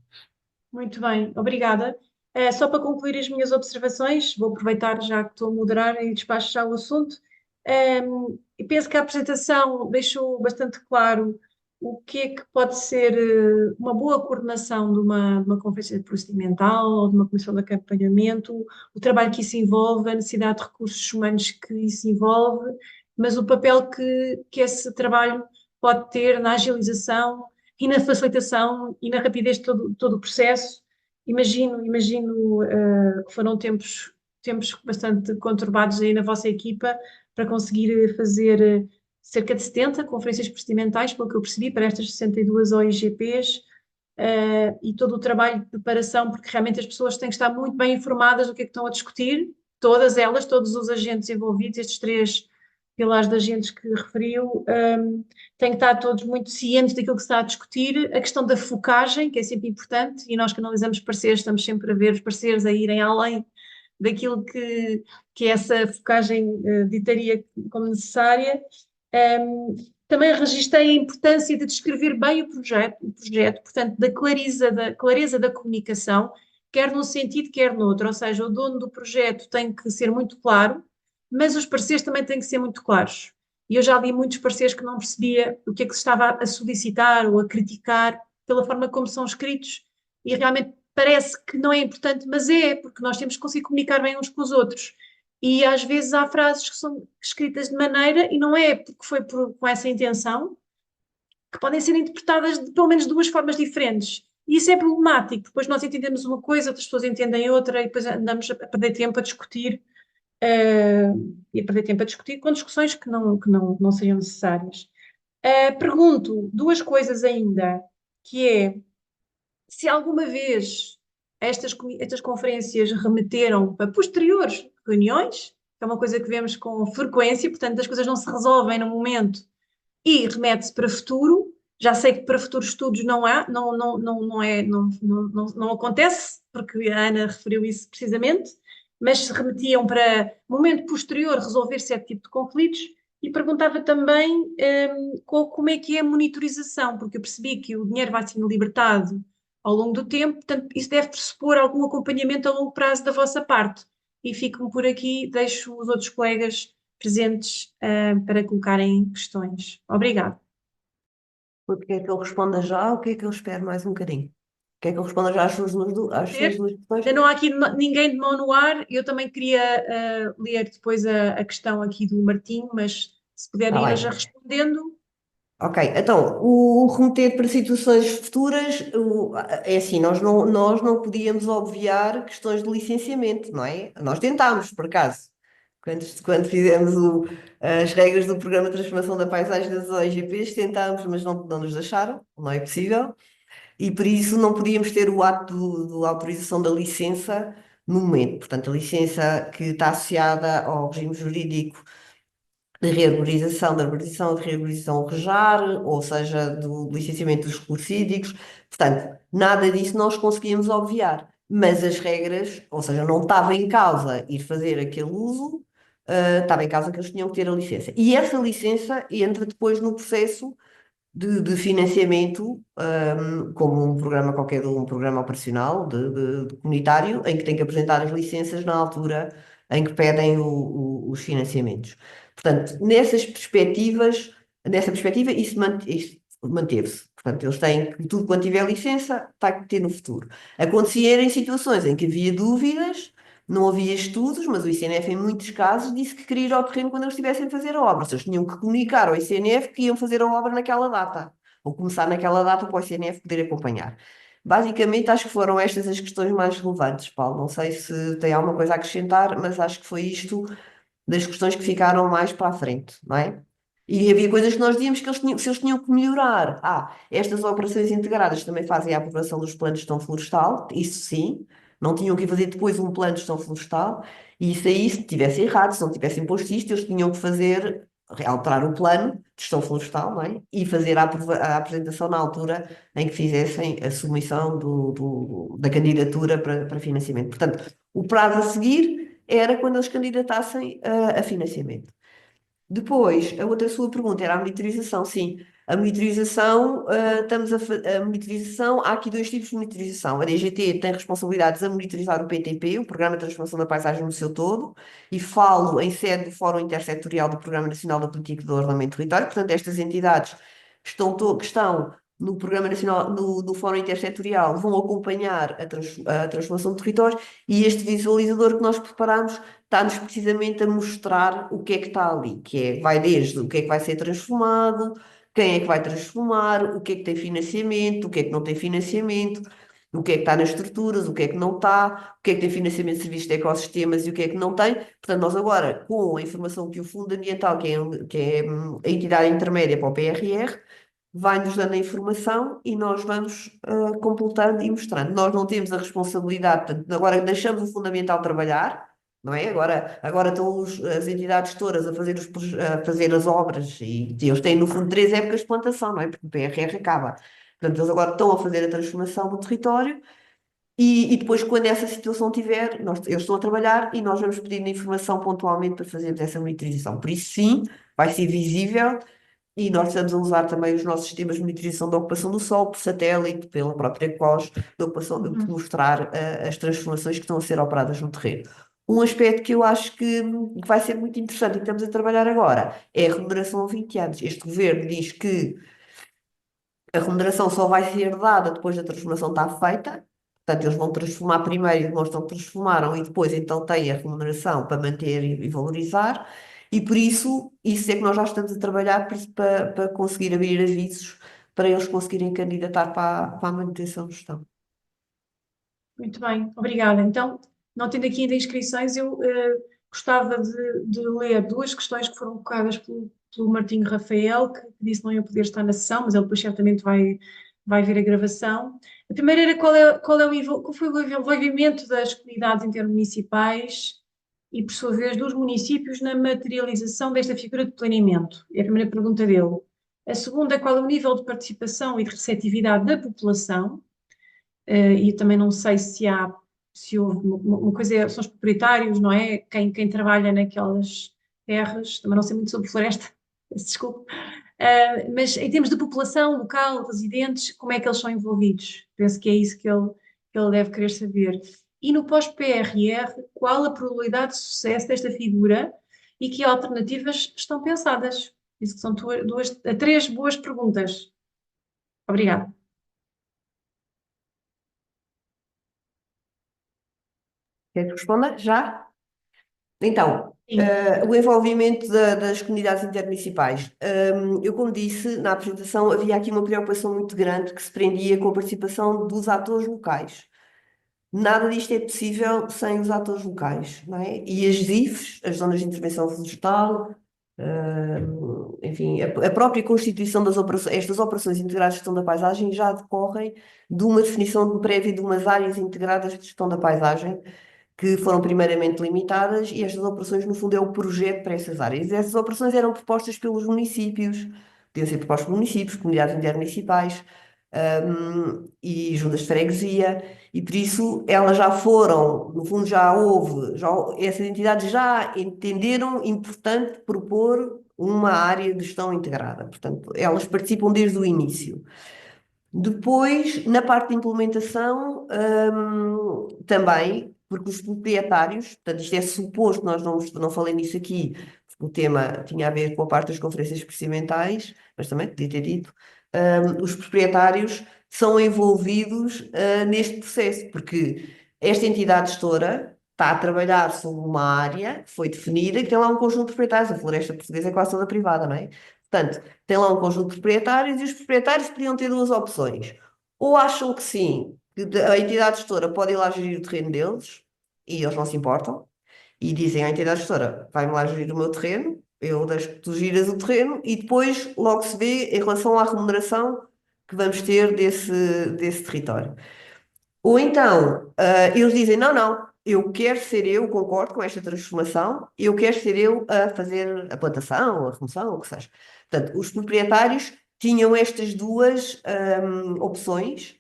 Muito bem, obrigada. Só para concluir as minhas observações, vou aproveitar já que estou a moderar e despacho já o assunto. E penso que a apresentação deixou bastante claro o que é que pode ser uma boa coordenação de uma conferência procedimental ou de uma comissão de acompanhamento, o trabalho que isso envolve, a necessidade de recursos humanos que isso envolve, mas o papel que esse trabalho pode ter na agilização e na facilitação e na rapidez de todo o processo. Imagino que foram tempos bastante conturbados aí na vossa equipa para conseguir fazer cerca de 70 conferências procedimentais, pelo que eu percebi, para estas 62 OIGPs, e todo o trabalho de preparação, porque realmente as pessoas têm que estar muito bem informadas do que é que estão a discutir, todas elas, todos os agentes envolvidos, estes três pilares de agentes que referiu, têm que estar todos muito cientes daquilo que se está a discutir, a questão da focagem, que é sempre importante, e nós que analisamos pareceres, estamos sempre a ver os pareceres a irem além daquilo que essa focagem ditaria como necessária. Também registrei a importância de descrever bem o projeto, portanto, clareza da comunicação, quer num sentido, quer no outro, ou seja, o dono do projeto tem que ser muito claro, mas os pareceres também têm que ser muito claros. E eu já li muitos pareceres que não percebia o que é que se estava a solicitar ou a criticar pela forma como são escritos, e realmente parece que não é importante, mas é, porque nós temos que conseguir comunicar bem uns com os outros. E às vezes há frases que são escritas de maneira, e não é porque foi com essa intenção, que podem ser interpretadas de pelo menos duas formas diferentes. E isso é problemático, depois nós entendemos uma coisa, outras pessoas entendem outra, e depois andamos a perder tempo a discutir, e a perder tempo a discutir com discussões que não seriam necessárias. Pergunto duas coisas ainda, que é, se alguma vez estas conferências remeteram para posteriores reuniões, que é uma coisa que vemos com frequência, portanto, as coisas não se resolvem no momento e remete-se para futuro. Já sei que para futuros estudos não há, não acontece, porque a Ana referiu isso precisamente, mas se remetiam para momento posterior resolver certo tipo de conflitos. E perguntava também como é que é a monitorização, porque eu percebi que o dinheiro vai sendo libertado ao longo do tempo, portanto, isso deve pressupor algum acompanhamento a longo prazo da vossa parte. E fico por aqui, deixo os outros colegas presentes para colocarem questões. Obrigada. Quer que eu responda já ou quer que eu espere mais um bocadinho? Quer que eu responda já às suas duas questões? Ainda não há aqui ninguém de mão no ar. Eu também queria ler depois a questão aqui do Martim, mas se puder Está ir bem. já respondendo. Ok, então, o remeter para situações futuras, é assim, nós não podíamos obviar questões de licenciamento, não é? Nós tentámos, por acaso, quando fizemos as regras do Programa de Transformação da Paisagem das OIGPs, tentámos, mas não nos deixaram, não é possível, e por isso não podíamos ter o ato de autorização da licença no momento. Portanto, a licença que está associada ao regime jurídico de rearborização, de rearborização REJAR, ou seja, do licenciamento dos recursos hídricos. Portanto, nada disso nós conseguíamos obviar. Mas as regras, ou seja, não estava em causa ir fazer aquele uso, estava em causa que eles tinham que ter a licença. E essa licença entra depois no processo de financiamento, como um programa qualquer, um programa operacional de comunitário, em que tem que apresentar as licenças na altura em que pedem os financiamentos. Portanto, nessa perspectiva, isso manteve-se. Portanto, eles têm que, tudo quanto tiver licença, está que ter no futuro. Acontecia em situações em que havia dúvidas, não havia estudos, mas o ICNF, em muitos casos, disse que queria ir ao terreno quando eles estivessem a fazer a obra. Ou seja, eles tinham que comunicar ao ICNF que iam fazer a obra naquela data, ou começar naquela data para o ICNF poder acompanhar. Basicamente, acho que foram estas as questões mais relevantes, Paulo. Não sei se tem alguma coisa a acrescentar, mas acho que foi isto das questões que ficaram mais para a frente, não é? E havia coisas que nós dizíamos que se eles tinham que melhorar. Estas operações integradas também fazem a aprovação dos planos de gestão florestal, isso sim, não tinham que fazer depois um plano de gestão florestal, e isso aí, se tivesse errado, se não tivessem posto isto, eles tinham que fazer, alterar o plano de gestão florestal, não é? E fazer a apresentação na altura em que fizessem a submissão da candidatura para financiamento. Portanto, o prazo a seguir era quando eles candidatassem a financiamento. Depois, a outra sua pergunta era a monitorização. Sim, a monitorização, a monitorização, há aqui dois tipos de monitorização. A DGT tem responsabilidades a monitorizar o PTP, o Programa de Transformação da Paisagem no seu todo, e falo em sede do Fórum Intersetorial do Programa Nacional da Política do Ordenamento do Território. Portanto, estas entidades que estão no Programa Nacional, no Fórum Intersetorial, vão acompanhar a transformação do território, e este visualizador que nós preparamos está-nos precisamente a mostrar o que é que está ali, que é, vai desde o que é que vai ser transformado, quem é que vai transformar, o que é que tem financiamento, o que é que não tem financiamento, o que é que está nas estruturas, o que é que não está, o que é que tem financiamento de serviços de ecossistemas e o que é que não tem. Portanto, nós agora, com a informação que o Fundo Ambiental, que é a entidade intermédia para o PRR, vai-nos dando a informação e nós vamos completando e mostrando. Nós não temos a responsabilidade, portanto, agora deixamos o Fundamental trabalhar, não é? Agora estão as entidades todas a fazer as obras, e eles têm, no fundo, 3 épocas de plantação, não é? Porque o PRR acaba. Portanto, eles agora estão a fazer a transformação do território, e depois, quando essa situação tiver, eles estão a trabalhar e nós vamos pedindo informação pontualmente para fazermos essa monitorização. Por isso, sim, vai ser visível, e nós estamos a usar também os nossos sistemas de monitorização da ocupação do solo, por satélite, pela própria COS, da ocupação, de mostrar as transformações que estão a ser operadas no terreno. Um aspecto que eu acho que vai ser muito interessante e que estamos a trabalhar agora é a remuneração a 20 anos. Este governo diz que a remuneração só vai ser dada depois da transformação estar feita. Portanto, eles vão transformar primeiro e demonstram que transformaram, e depois então têm a remuneração para manter e valorizar. E por isso é que nós já estamos a trabalhar para conseguir abrir avisos para eles conseguirem candidatar para a manutenção de gestão. Muito bem, obrigada. Então, não tendo aqui ainda inscrições, eu gostava de ler duas questões que foram colocadas pelo Martinho Rafael, que disse que não ia poder estar na sessão, mas ele depois certamente vai ver a gravação. A primeira era qual foi o envolvimento das comunidades intermunicipais e, por sua vez, dos municípios na materialização desta figura de planeamento. É a primeira pergunta dele. A segunda é qual é o nível de participação e de receptividade da população. E também não sei se houve uma coisa, são os proprietários, não é? Quem trabalha naquelas terras, também não sei muito sobre floresta, peço desculpa. Mas em termos de população local, residentes, como é que eles são envolvidos? Penso que é isso que ele deve querer saber. E no pós-PRR, qual a probabilidade de sucesso desta figura e que alternativas estão pensadas? Isso que são três boas perguntas. Obrigada. Quer que responda? Já? Então, Sim. o envolvimento das comunidades intermunicipais. Eu, como disse na apresentação, havia aqui uma preocupação muito grande que se prendia com a participação dos atores locais. Nada disto é possível sem os atores locais, não é? E as ZIFs, as Zonas de Intervenção Florestal, enfim, a própria constituição das operações, estas operações integradas de gestão da paisagem já decorrem de uma definição prévia de umas áreas integradas de gestão da paisagem, que foram primeiramente limitadas, e estas operações, no fundo, é o projeto para essas áreas. E essas operações eram propostas pelos municípios, podiam ser propostas por municípios, comunidades intermunicipais, e juntas de freguesia, e por isso elas já foram, no fundo, essas entidades já entenderam importante propor uma área de gestão integrada. Portanto, elas participam desde o início. Depois, na parte de implementação, também, porque os proprietários, portanto, isto é suposto, nós não falei nisso aqui, porque o tema tinha a ver com a parte das conferências procedimentais, mas também podia ter dito, os proprietários são envolvidos, neste processo, porque esta entidade gestora está a trabalhar sobre uma área que foi definida, que tem lá um conjunto de proprietários. A floresta portuguesa é quase toda privada, não é? Portanto, tem lá um conjunto de proprietários, e os proprietários podiam ter duas opções. ou acham que sim, que a entidade gestora pode ir lá gerir o terreno deles e eles não se importam, e dizem à entidade gestora: vai-me lá gerir o meu terreno, eu deixo que tu giras o terreno e depois logo se vê em relação à remuneração que vamos ter desse território. Ou então, eles dizem: não, não, eu quero ser eu, concordo com esta transformação, eu quero ser eu a fazer a plantação, a remoção, o que seja. Portanto, os proprietários tinham estas duas opções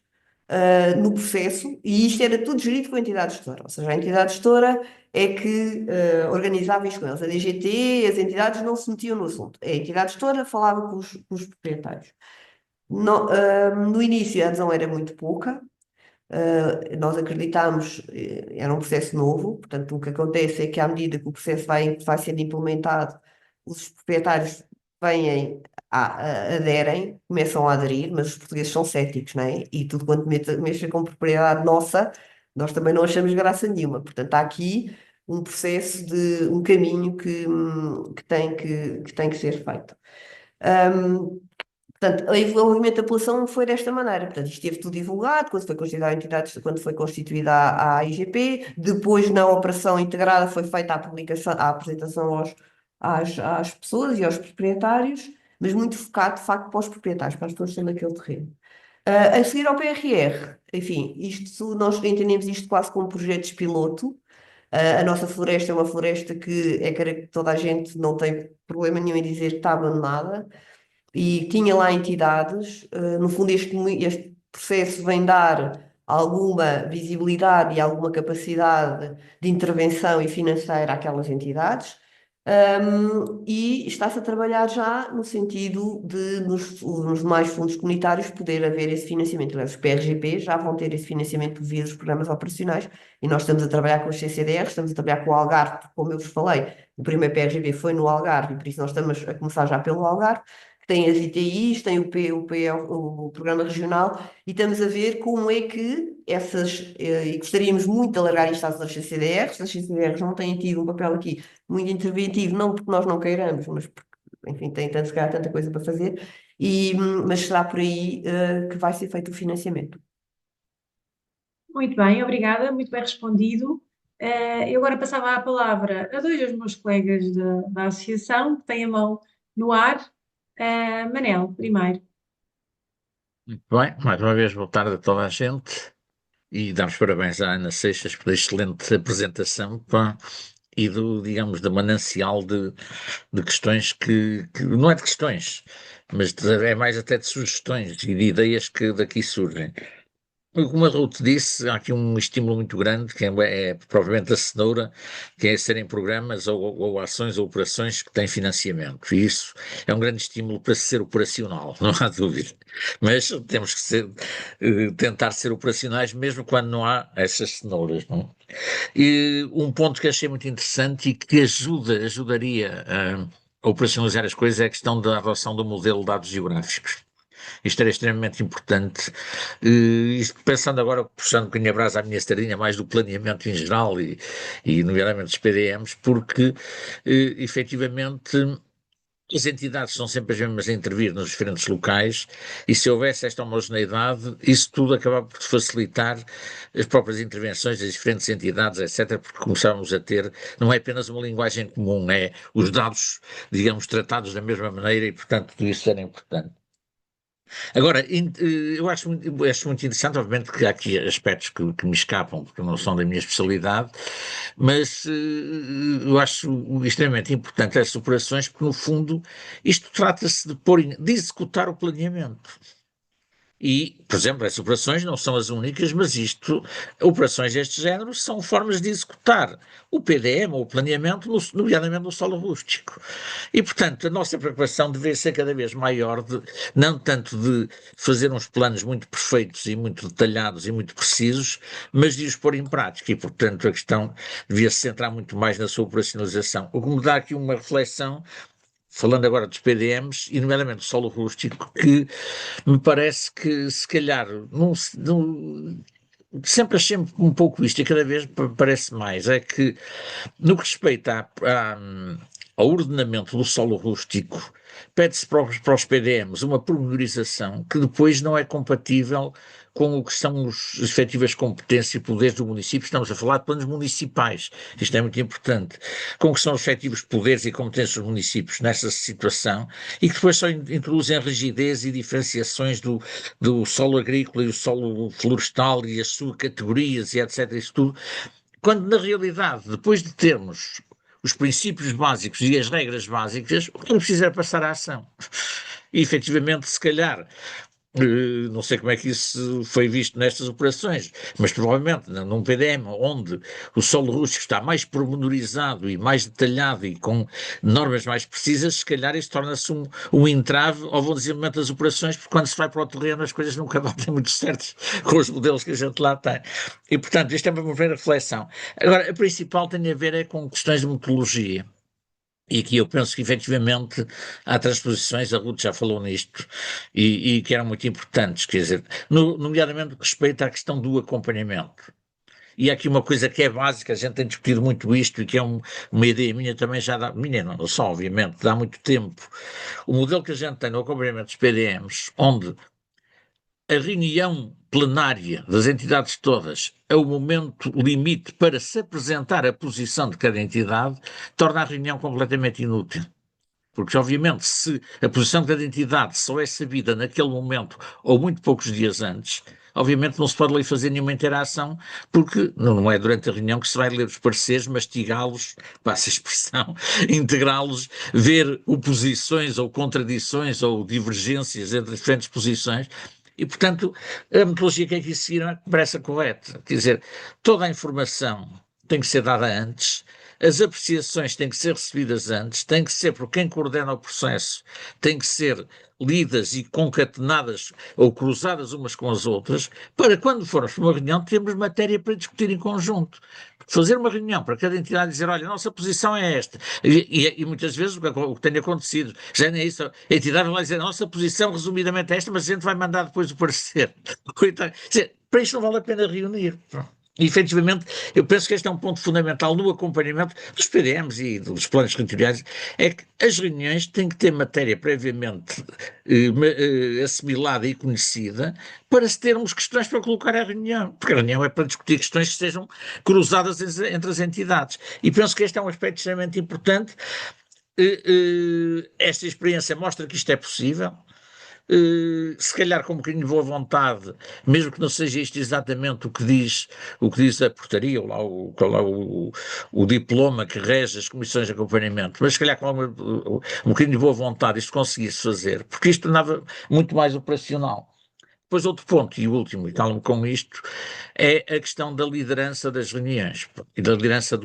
no processo e isto era tudo gerido com a entidade gestora. Ou seja, a entidade gestora é que organizava isto com eles. A DGT, as entidades não se metiam no assunto. A entidade gestora falava com os proprietários. No início a adesão era muito pouca. Nós acreditámos, era um processo novo, portanto, o que acontece é que à medida que o processo vai sendo implementado, os proprietários vêm, aderem, começam a aderir, mas os portugueses são céticos, não é? E tudo quanto mexa com propriedade nossa, nós também não achamos graça nenhuma. Portanto, há aqui um processo um caminho que tem que ser feito. Portanto, o envolvimento da população foi desta maneira. Portanto, isto esteve tudo divulgado quando foi constituída a entidade, quando foi constituída a IGP. Depois, na operação integrada, foi feita a publicação, a apresentação às pessoas e aos proprietários, mas muito focado, de facto, para os proprietários, para as pessoas que estão naquele terreno. A seguir ao PRR, enfim, nós entendemos isto quase como projetos piloto. A nossa floresta é uma floresta que toda a gente não tem problema nenhum em dizer que está abandonada e tinha lá entidades. No fundo, este processo vem dar alguma visibilidade e alguma capacidade de intervenção e financeira àquelas entidades. E está-se a trabalhar já no sentido de, nos demais fundos comunitários, poder haver esse financiamento. Aliás, os PRGP já vão ter esse financiamento via os programas operacionais e nós estamos a trabalhar com os CCDR, estamos a trabalhar com o Algarve, como eu vos falei. O primeiro PRGP foi no Algarve e por isso nós estamos a começar já pelo Algarve. Tem as ITIs, tem o Programa Regional, e estamos a ver como é que e gostaríamos muito de alargar isto às CCDRs. As CCDRs não têm tido um papel aqui muito interventivo, não porque nós não queiramos, mas porque, enfim, tem tanto, se calhar, tanta coisa para fazer, mas será por aí que vai ser feito o financiamento. Muito bem, obrigada, muito bem respondido. Eu agora passava a palavra a dois dos meus colegas da associação, que têm a mão no ar. Manel, primeiro. Muito bem, mais uma vez boa tarde a toda a gente e damos parabéns à Ana Seixas pela excelente apresentação, pá, e digamos, do manancial de questões que não é de questões, mas é mais até de sugestões e de ideias que daqui surgem. Como a Ruth disse, há aqui um estímulo muito grande, que é propriamente a cenoura, que é serem programas ou ações ou operações que têm financiamento. E isso é um grande estímulo para ser operacional, não há dúvida. Mas temos que tentar ser operacionais mesmo quando não há essas cenouras, não? E um ponto que achei muito interessante e que ajudaria a operacionalizar as coisas é a questão da adoção do modelo de dados geográficos. Isto era extremamente importante. Isto, pensando agora, puxando um bocadinho a brasa à minha sardinha, mais do planeamento em geral e nomeadamente dos PDMs, porque efetivamente as entidades são sempre as mesmas a intervir nos diferentes locais e se houvesse esta homogeneidade, isso tudo acabava por facilitar as próprias intervenções das diferentes entidades, etc., porque começávamos a ter, não é apenas uma linguagem comum, é os dados, digamos, tratados da mesma maneira e, portanto, tudo isso era importante. Agora, eu acho muito interessante, obviamente que há aqui aspectos que me escapam, porque não são da minha especialidade, mas eu acho extremamente importante essas operações, porque no fundo isto trata-se de executar o planeamento. E, por exemplo, essas operações não são as únicas, mas operações deste género são formas de executar o PDM ou o planeamento, nomeadamente no solo rústico. E, portanto, a nossa preocupação deveria ser cada vez maior, não tanto de fazer uns planos muito perfeitos e muito detalhados e muito precisos, mas de os pôr em prática. E, portanto, a questão devia se centrar muito mais na sua operacionalização. O que me dá aqui uma reflexão, falando agora dos PDMs, e nomeadamente do solo rústico, que me parece que se calhar sempre achei um pouco isto e cada vez parece mais, é que no que respeita ao ordenamento do solo rústico, pede-se para os PDMs uma pormenorização que depois não é compatível com o que são as efetivas competências e poderes do município. Estamos a falar de planos municipais, isto é muito importante, com o que são os efetivos poderes e competências dos municípios nessa situação, e que depois só introduzem rigidez e diferenciações do solo agrícola e o solo florestal e as suas categorias e etc. Isso tudo, quando na realidade, depois de termos os princípios básicos e as regras básicas, o que é preciso é passar à ação. E efetivamente, se calhar, não sei como é que isso foi visto nestas operações, mas provavelmente num PDM onde o solo rústico está mais pormenorizado e mais detalhado e com normas mais precisas, se calhar isso torna-se um entrave ao bom desenvolvimento das operações, porque quando se vai para o terreno as coisas nunca batem muito certas com os modelos que a gente lá tem. E portanto, isto é uma primeira reflexão. Agora, a principal tem a ver é com questões de metodologia. E aqui eu penso que efetivamente há transposições, a Ruth já falou nisto, e que eram muito importantes, quer dizer, nomeadamente no que respeita à questão do acompanhamento. E há aqui uma coisa que é básica, a gente tem discutido muito isto e que é uma ideia minha também já dá, minha não só, obviamente, dá muito tempo. O modelo que a gente tem no acompanhamento dos PDMs, onde a reunião plenária das entidades todas é o momento limite para se apresentar a posição de cada entidade, torna a reunião completamente inútil. Porque, obviamente, se a posição de cada entidade só é sabida naquele momento ou muito poucos dias antes, obviamente não se pode ali fazer nenhuma interação, porque não é durante a reunião que se vai ler os pareceres, mastigá-los, passa a expressão, integrá-los, ver oposições ou contradições ou divergências entre diferentes posições. E, portanto, a metodologia que aqui seguiram é que parece correta. Quer dizer, toda a informação tem que ser dada antes, as apreciações têm que ser recebidas antes, têm que ser por quem coordena o processo, têm que ser lidas e concatenadas ou cruzadas umas com as outras, para quando formos para uma reunião termos matéria para discutir em conjunto. Fazer uma reunião para cada entidade dizer, olha, a nossa posição é esta. E muitas vezes o que tem acontecido, já nem é isso, a entidade vai dizer, a nossa posição resumidamente é esta, mas a gente vai mandar depois o parecer. Para isto não vale a pena reunir. E, efetivamente, eu penso que este é um ponto fundamental no acompanhamento dos PDMs e dos planos territoriais, é que as reuniões têm que ter matéria previamente assimilada e conhecida para se termos questões para colocar à reunião, porque a reunião é para discutir questões que sejam cruzadas entre as entidades. E penso que este é um aspecto extremamente importante. Esta experiência mostra que isto é possível. Se calhar com um bocadinho de boa vontade, mesmo que não seja isto exatamente o que diz a portaria, ou lá o diploma que rege as comissões de acompanhamento, mas se calhar com um bocadinho de boa vontade isto conseguisse fazer, porque isto tornava muito mais operacional. Depois outro ponto, e o último, e calmo com isto, é a questão da liderança das reuniões e da liderança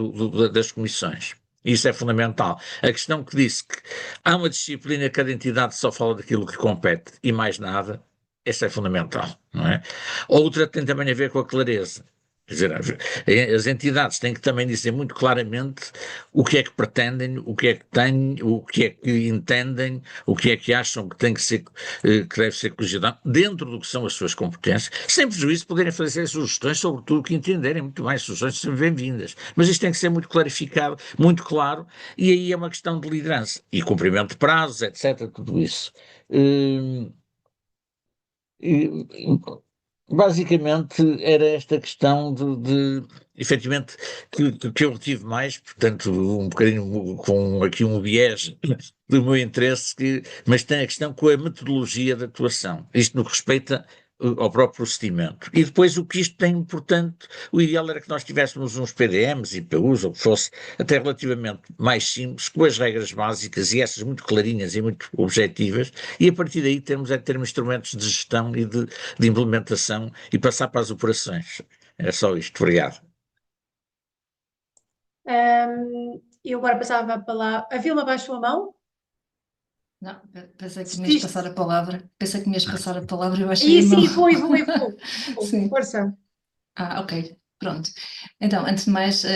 das comissões. Isso é fundamental. A questão que disse que há uma disciplina, cada entidade só fala daquilo que compete e mais nada, essa é fundamental, não é? Outra tem também a ver com a clareza. Quer dizer, as entidades têm que também dizer muito claramente o que é que pretendem, o que é que têm, o que é que entendem, o que é que acham que tem que ser, que deve ser corrigido dentro do que são as suas competências, sem prejuízo de poderem fazer sugestões sobre tudo o que entenderem, muito bem, sugestões são bem-vindas, mas isto tem que ser muito clarificado, muito claro, e aí é uma questão de liderança, e cumprimento de prazos, etc., tudo isso. Basicamente era esta questão efetivamente, que eu retive mais, portanto, um bocadinho com aqui um viés do meu interesse, mas tem a questão com a metodologia de atuação. Isto no que respeita ao próprio procedimento. E depois o que isto tem importante, o ideal era que nós tivéssemos uns PDMs, IPUs, ou que fosse até relativamente mais simples, com as regras básicas e essas muito clarinhas e muito objetivas, e a partir daí termos instrumentos de gestão e de implementação e passar para as operações. É só isto. Obrigado. Eu agora passava a palavra. A Vilma baixou a mão? Não, pensei que me ias passar a palavra. Pensei que me ias passar a palavra e eu achei E sim, mal. vou. Sim. Força. Ok, pronto. Então, antes de mais,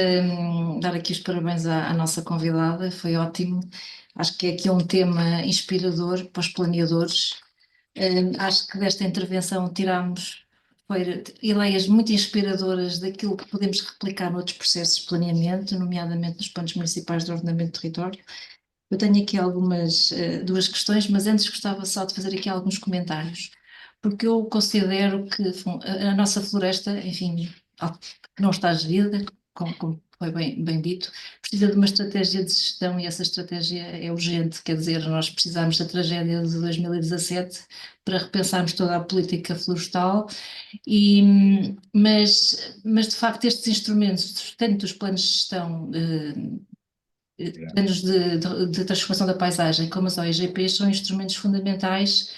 dar aqui os parabéns à nossa convidada, foi ótimo. Acho que é aqui um tema inspirador para os planeadores. Acho que desta intervenção tirámos ideias muito inspiradoras daquilo que podemos replicar noutros processos de planeamento, nomeadamente nos planos municipais de ordenamento do território. Eu tenho aqui algumas, duas questões, mas antes gostava só de fazer aqui alguns comentários, porque eu considero que a nossa floresta, enfim, que não está gerida, como foi bem dito, precisa de uma estratégia de gestão e essa estratégia é urgente, quer dizer, nós precisamos da tragédia de 2017 para repensarmos toda a política florestal, mas de facto estes instrumentos, tanto os planos de gestão, planos de transformação da paisagem, como as OIGPs, são instrumentos fundamentais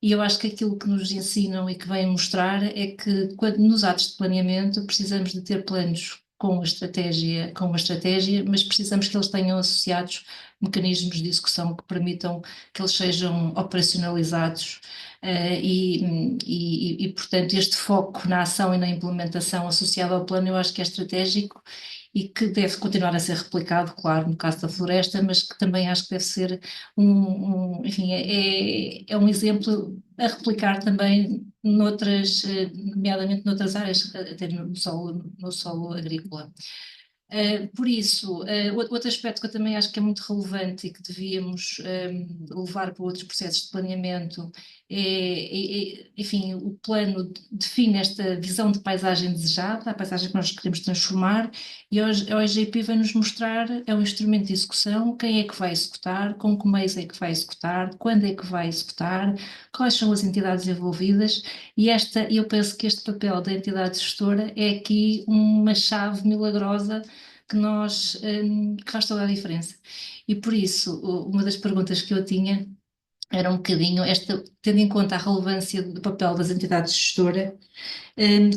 e eu acho que aquilo que nos ensinam e que vêm mostrar é que quando nos atos de planeamento precisamos de ter planos com uma estratégia, mas precisamos que eles tenham associados mecanismos de execução que permitam que eles sejam operacionalizados portanto, este foco na ação e na implementação associado ao plano eu acho que é estratégico e que deve continuar a ser replicado, claro, no caso da floresta, mas que também acho que deve ser enfim, é um exemplo a replicar também noutras, nomeadamente noutras áreas, até no solo agrícola. Por isso, outro aspecto que eu também acho que é muito relevante e que devíamos levar para outros processos de planeamento enfim, o plano define esta visão de paisagem desejada, a paisagem que nós queremos transformar, e a OIGP vai nos mostrar, é um instrumento de execução, quem é que vai executar, com que meios é que vai executar, quando é que vai executar, quais são as entidades envolvidas, e eu penso que este papel da entidade gestora é aqui uma chave milagrosa que faz toda a diferença. E por isso, uma das perguntas que eu tinha era um bocadinho tendo em conta a relevância do papel das entidades gestoras,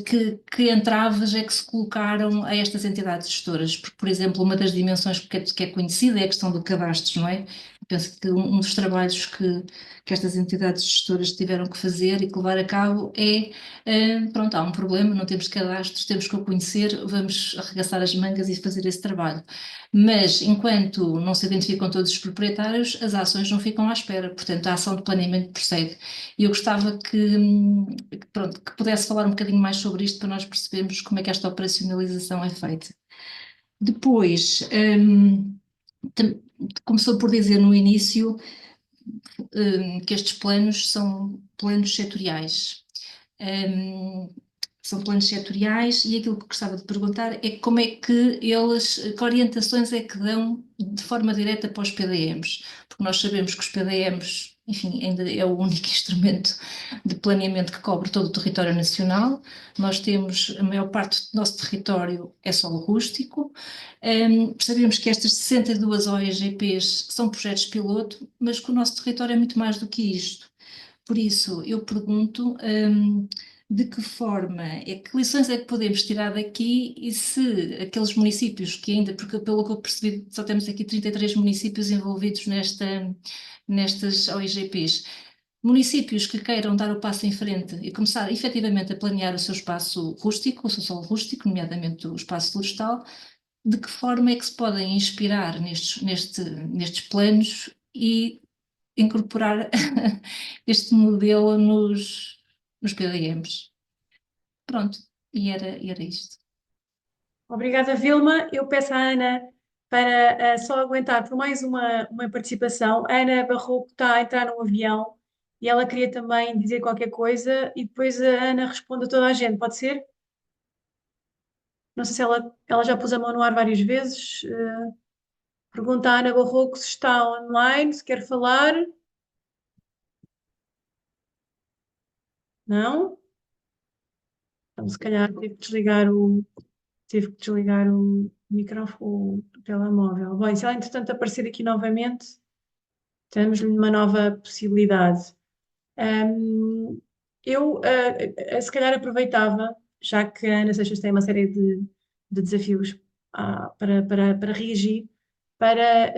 que entraves é que se colocaram a estas entidades gestoras? Porque, por exemplo, uma das dimensões que é conhecida é a questão do cadastro, não é? Penso que um dos trabalhos que estas entidades gestoras tiveram que fazer e que levar a cabo pronto, há um problema, não temos cadastros, temos que o conhecer, vamos arregaçar as mangas e fazer esse trabalho. Mas, enquanto não se identificam todos os proprietários, as ações não ficam à espera, portanto, a ação de planeamento prossegue. E eu gostava pronto, que pudesse falar um bocadinho mais sobre isto para nós percebermos como é que esta operacionalização é feita. Depois, começou por dizer no início que estes planos são planos setoriais. São planos setoriais e aquilo que gostava de perguntar é como é que que orientações é que dão de forma direta para os PDMs, porque nós sabemos que os PDMs, enfim, ainda é o único instrumento de planeamento que cobre todo o território nacional. Nós temos, a maior parte do nosso território é solo rústico. Sabemos que estas 62 OEGPs são projetos piloto, mas que o nosso território é muito mais do que isto. Por isso, eu pergunto de que forma, que lições é que podemos tirar daqui e se aqueles municípios que ainda, porque pelo que eu percebi, só temos aqui 33 municípios envolvidos nestas OIGPs, municípios que queiram dar o passo em frente e começar efetivamente a planear o seu espaço rústico, o seu solo rústico, nomeadamente o espaço florestal, de que forma é que se podem inspirar nestes planos e incorporar este modelo nos PDMs. Pronto, e era isto. Obrigada, Vilma. Eu peço à Ana para só aguentar por mais uma participação. A Ana Barroco está a entrar no avião e ela queria também dizer qualquer coisa e depois a Ana responde a toda a gente, pode ser? Não sei se ela já pôs a mão no ar várias vezes. Pergunta à Ana Barroco se está online, se quer falar. Não? Então, se calhar teve que desligar o microfone, o telemóvel. Bom, se ela entretanto aparecer aqui novamente, temos-lhe uma nova possibilidade. Eu se calhar aproveitava, já que a Ana Seixas tem uma série de desafios para reagir, para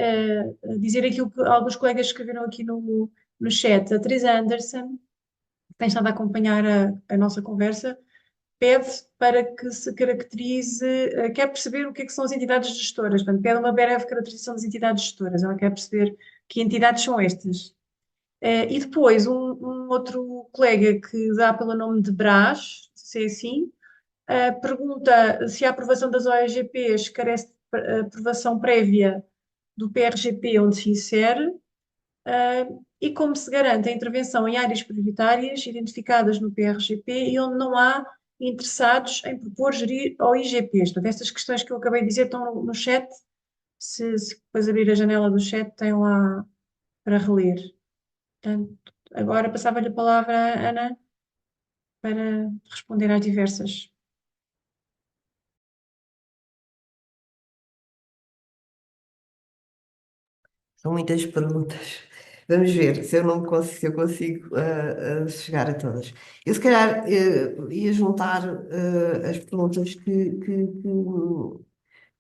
dizer aquilo que alguns colegas escreveram aqui no chat. A Teresa Anderson, que tem estado a acompanhar a nossa conversa, pede para que se caracterize, quer perceber o que é que são as entidades gestoras, portanto, pede uma breve caracterização das entidades gestoras, ela quer perceber que entidades são estas. E depois, um outro colega que dá pelo nome de Brás, se é assim, pergunta se a aprovação das OEGPs carece de aprovação prévia do PRGP onde se insere, e como se garante a intervenção em áreas prioritárias identificadas no PRGP e onde não há interessados em propor gerir ao IGPs. Portanto, estas questões que eu acabei de dizer estão no chat. Se depois abrir a janela do chat, tem lá para reler. Portanto, agora passava-lhe a palavra à Ana para responder às diversas. São muitas perguntas. Vamos ver se eu não consigo, se eu consigo chegar a todas. Eu, se calhar, ia juntar as perguntas que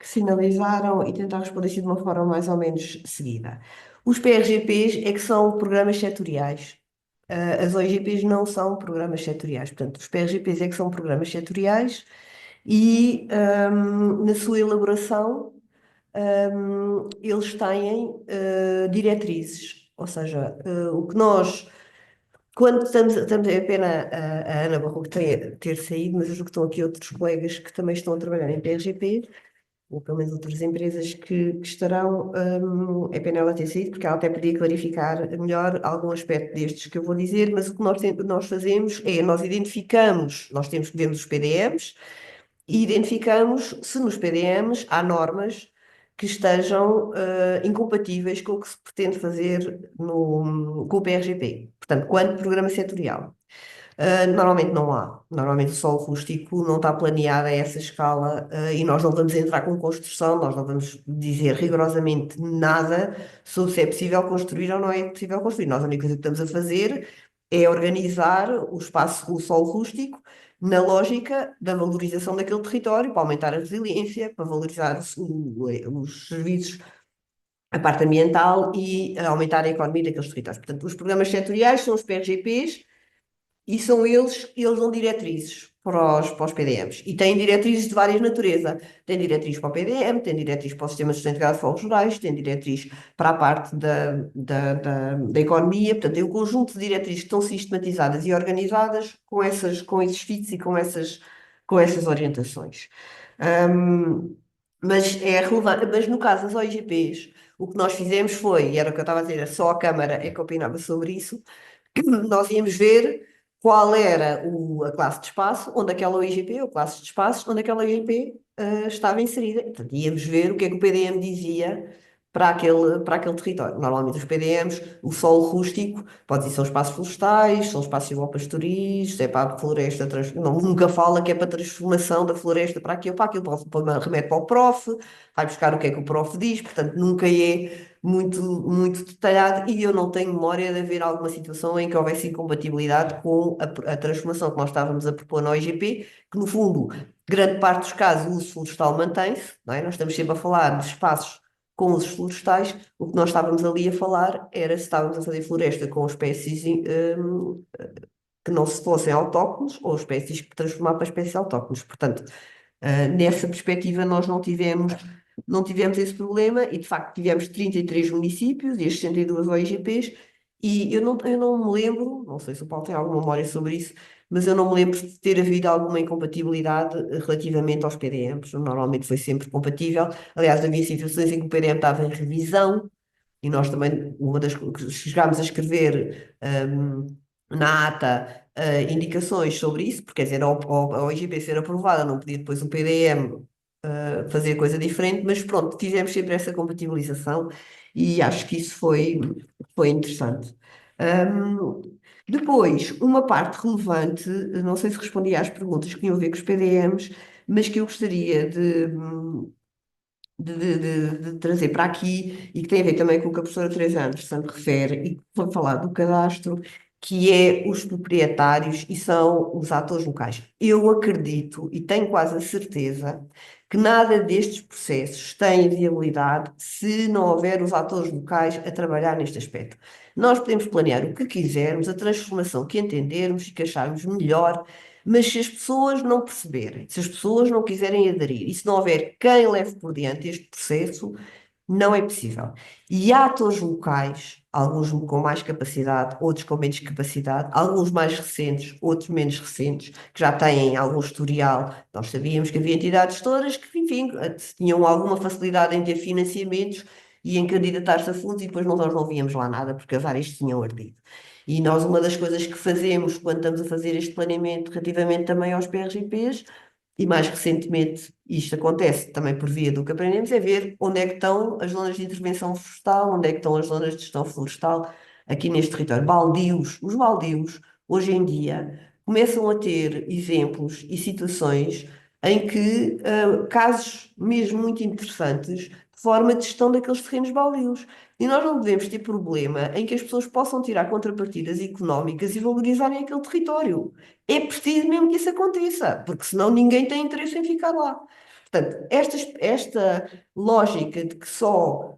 sinalizaram e tentar responder assim de uma forma mais ou menos seguida. Os PRGPs é que são programas setoriais. As OIGPs não são programas setoriais. Portanto, os PRGPs é que são programas setoriais e, na sua elaboração, eles têm diretrizes, ou seja, o que nós, quando estamos é pena a Ana Barroco ter saído, mas eu julgo que estão aqui outros colegas que também estão a trabalhar em PRGP, ou pelo menos outras empresas que estarão, é pena ela ter saído, porque ela até podia clarificar melhor algum aspecto destes que eu vou dizer, mas o que nós fazemos é, nós identificamos, nós temos que ver os PDMs, e identificamos se nos PDMs há normas que estejam incompatíveis com o que se pretende fazer com o PRGP. Portanto, quanto programa setorial. Normalmente não há. Normalmente o solo rústico não está planeado a essa escala e nós não vamos entrar com construção, nós não vamos dizer rigorosamente nada sobre se é possível construir ou não é possível construir. Nós a única coisa que estamos a fazer é organizar o espaço, o solo rústico, na lógica da valorização daquele território, para aumentar a resiliência, para valorizar os serviços, a parte ambiental e aumentar a economia daqueles territórios. Portanto, os programas setoriais são os PRGPs e são eles dão diretrizes para os PDMs. E têm diretrizes de várias natureza. Tem diretriz para o PDM, tem diretriz para o Sistema de Sustentabilidade de Fogos Rurais, tem diretriz para a parte da economia. Portanto, tem um conjunto de diretrizes que estão sistematizadas e organizadas com esses fits e com essas orientações. Mas é relevante, mas no caso das OIGPs, o que nós fizemos foi, e era o que eu estava a dizer, só a Câmara é que opinava sobre isso, nós íamos ver qual era a classe de espaço, onde aquela OIGP, ou classe de espaços, onde aquela OIGP estava inserida. Portanto, íamos ver o que é que o PDM dizia para aquele território. Normalmente os PDMs, o solo rústico, pode ser são espaços florestais, são espaços igual pastoris, se é para a floresta, nunca fala que é para transformação da floresta para aquilo, remete para o PROF, vai buscar o que é que o PROF diz, portanto nunca é muito, muito detalhado e eu não tenho memória de haver alguma situação em que houvesse incompatibilidade com a transformação que nós estávamos a propor na OIGP, que no fundo, grande parte dos casos, o uso florestal mantém-se, não é? Nós estamos sempre a falar de espaços com usos florestais, o que nós estávamos ali a falar era se estávamos a fazer floresta com espécies que não se fossem autóctones ou espécies que transformar para espécies autóctones. Portanto, nessa perspectiva nós não tivemos esse problema e de facto tivemos 33 municípios e as 62 OIGPs e eu não me lembro, não sei se o Paulo tem alguma memória sobre isso, mas eu não me lembro de ter havido alguma incompatibilidade relativamente aos PDMs. Normalmente foi sempre compatível. Aliás, havia situações em que o PDM estava em revisão e nós também, uma das que chegámos a escrever na ata indicações sobre isso, porque quer dizer, a OIGP ser aprovada, não podia depois o PDM fazer coisa diferente, mas pronto, fizemos sempre essa compatibilização e acho que isso foi interessante. Depois, uma parte relevante, não sei se respondi às perguntas que tinham a ver com os PDMs, mas que eu gostaria de trazer para aqui e que tem a ver também com o que a professora Teresa Anderson refere e que foi falar do cadastro, que é os proprietários e são os atores locais. Eu acredito e tenho quase a certeza que nada destes processos tem viabilidade se não houver os atores locais a trabalhar neste aspecto. Nós podemos planear o que quisermos, a transformação que entendermos e que acharmos melhor, mas se as pessoas não perceberem, se as pessoas não quiserem aderir e se não houver quem leve por diante este processo, não é possível. E há atores locais, alguns com mais capacidade, outros com menos capacidade, alguns mais recentes, outros menos recentes, que já têm algum historial. Nós sabíamos que havia entidades todas que, enfim, tinham alguma facilidade em ter financiamentos e em candidatar-se a fundos e depois nós não víamos lá nada porque as áreas tinham ardido. E nós, uma das coisas que fazemos quando estamos a fazer este planeamento relativamente também aos PRGPs, e mais recentemente isto acontece também por via do que aprendemos, é ver onde é que estão as zonas de intervenção florestal, onde é que estão as zonas de gestão florestal aqui neste território. Baldios, os baldios, hoje em dia, começam a ter exemplos e situações em que casos mesmo muito interessantes de forma de gestão daqueles terrenos baldios. E nós não devemos ter problema em que as pessoas possam tirar contrapartidas económicas e valorizarem aquele território. É preciso mesmo que isso aconteça, porque senão ninguém tem interesse em ficar lá. Portanto, esta lógica de que só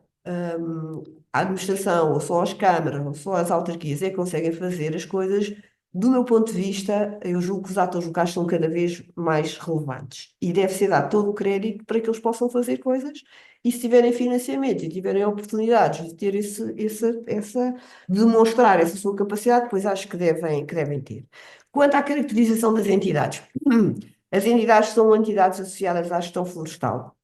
a administração, ou só as câmaras, ou só as autarquias é que conseguem fazer as coisas, do meu ponto de vista, eu julgo que os atores locais são cada vez mais relevantes e deve ser dado todo o crédito para que eles possam fazer coisas e se tiverem financiamento e tiverem oportunidades de ter demonstrar essa sua capacidade, depois acho que devem ter. Quanto à caracterização das entidades, as entidades são entidades associadas à gestão florestal.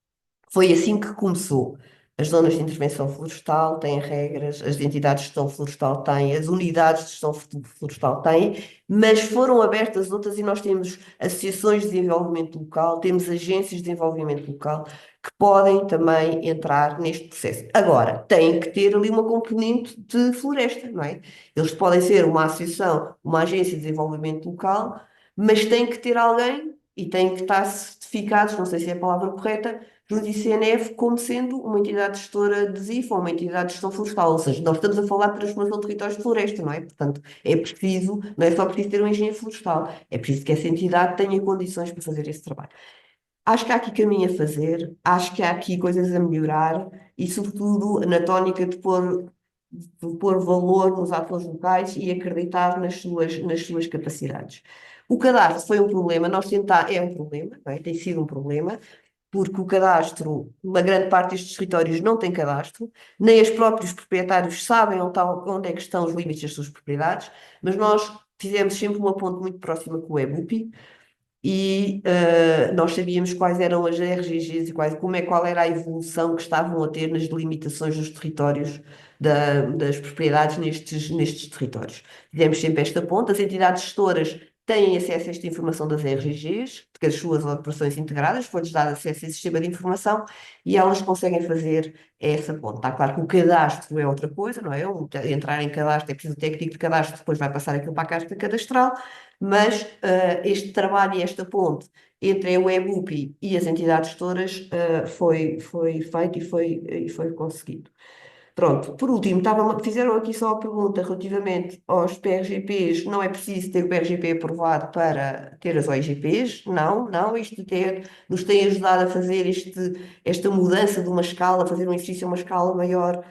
Foi assim que começou. As zonas de intervenção florestal têm regras, as entidades de gestão florestal têm, as unidades de gestão florestal têm, mas foram abertas outras e nós temos associações de desenvolvimento local, temos agências de desenvolvimento local que podem também entrar neste processo. Agora, tem que ter ali uma componente de floresta, não é? Eles podem ser uma associação, uma agência de desenvolvimento local, mas tem que ter alguém e têm que estar certificados, não sei se é a palavra correta, junto do ICNF como sendo uma entidade gestora de ZIF ou uma entidade de gestão florestal. Ou seja, nós estamos a falar de transformação de territórios de floresta, não é? Portanto, é preciso, não é só preciso ter um engenheiro florestal, é preciso que essa entidade tenha condições para fazer esse trabalho. Acho que há aqui caminho a fazer, acho que há aqui coisas a melhorar e, sobretudo, na tónica de pôr valor nos atores locais e acreditar nas suas capacidades. O cadastro foi um problema, é um problema, não é? Tem sido um problema, porque o cadastro, uma grande parte destes territórios não tem cadastro, nem os próprios proprietários sabem onde é que estão os limites das suas propriedades, mas nós fizemos sempre uma ponte muito próxima com o EBUPI e nós sabíamos quais eram as RGGs e qual era a evolução que estavam a ter nas delimitações dos territórios das propriedades nestes territórios. Fizemos sempre esta ponte, as entidades gestoras têm acesso a esta informação das RGGs, porque as suas operações integradas, foi-lhes dado acesso a esse sistema de informação e elas conseguem fazer essa ponte. Está claro que o cadastro é outra coisa, não é? Entrar em cadastro é preciso o técnico de cadastro, depois vai passar aquilo para a caixa cadastral, mas este trabalho e esta ponte entre o EBUPI e as entidades gestoras foi feito e foi conseguido. Pronto, por último, fizeram aqui só a pergunta relativamente aos PRGPs. Não é preciso ter o PRGP aprovado para ter as OIGPs? Não, isto nos tem ajudado a fazer esta mudança de uma escala, fazer um exercício a uma escala maior,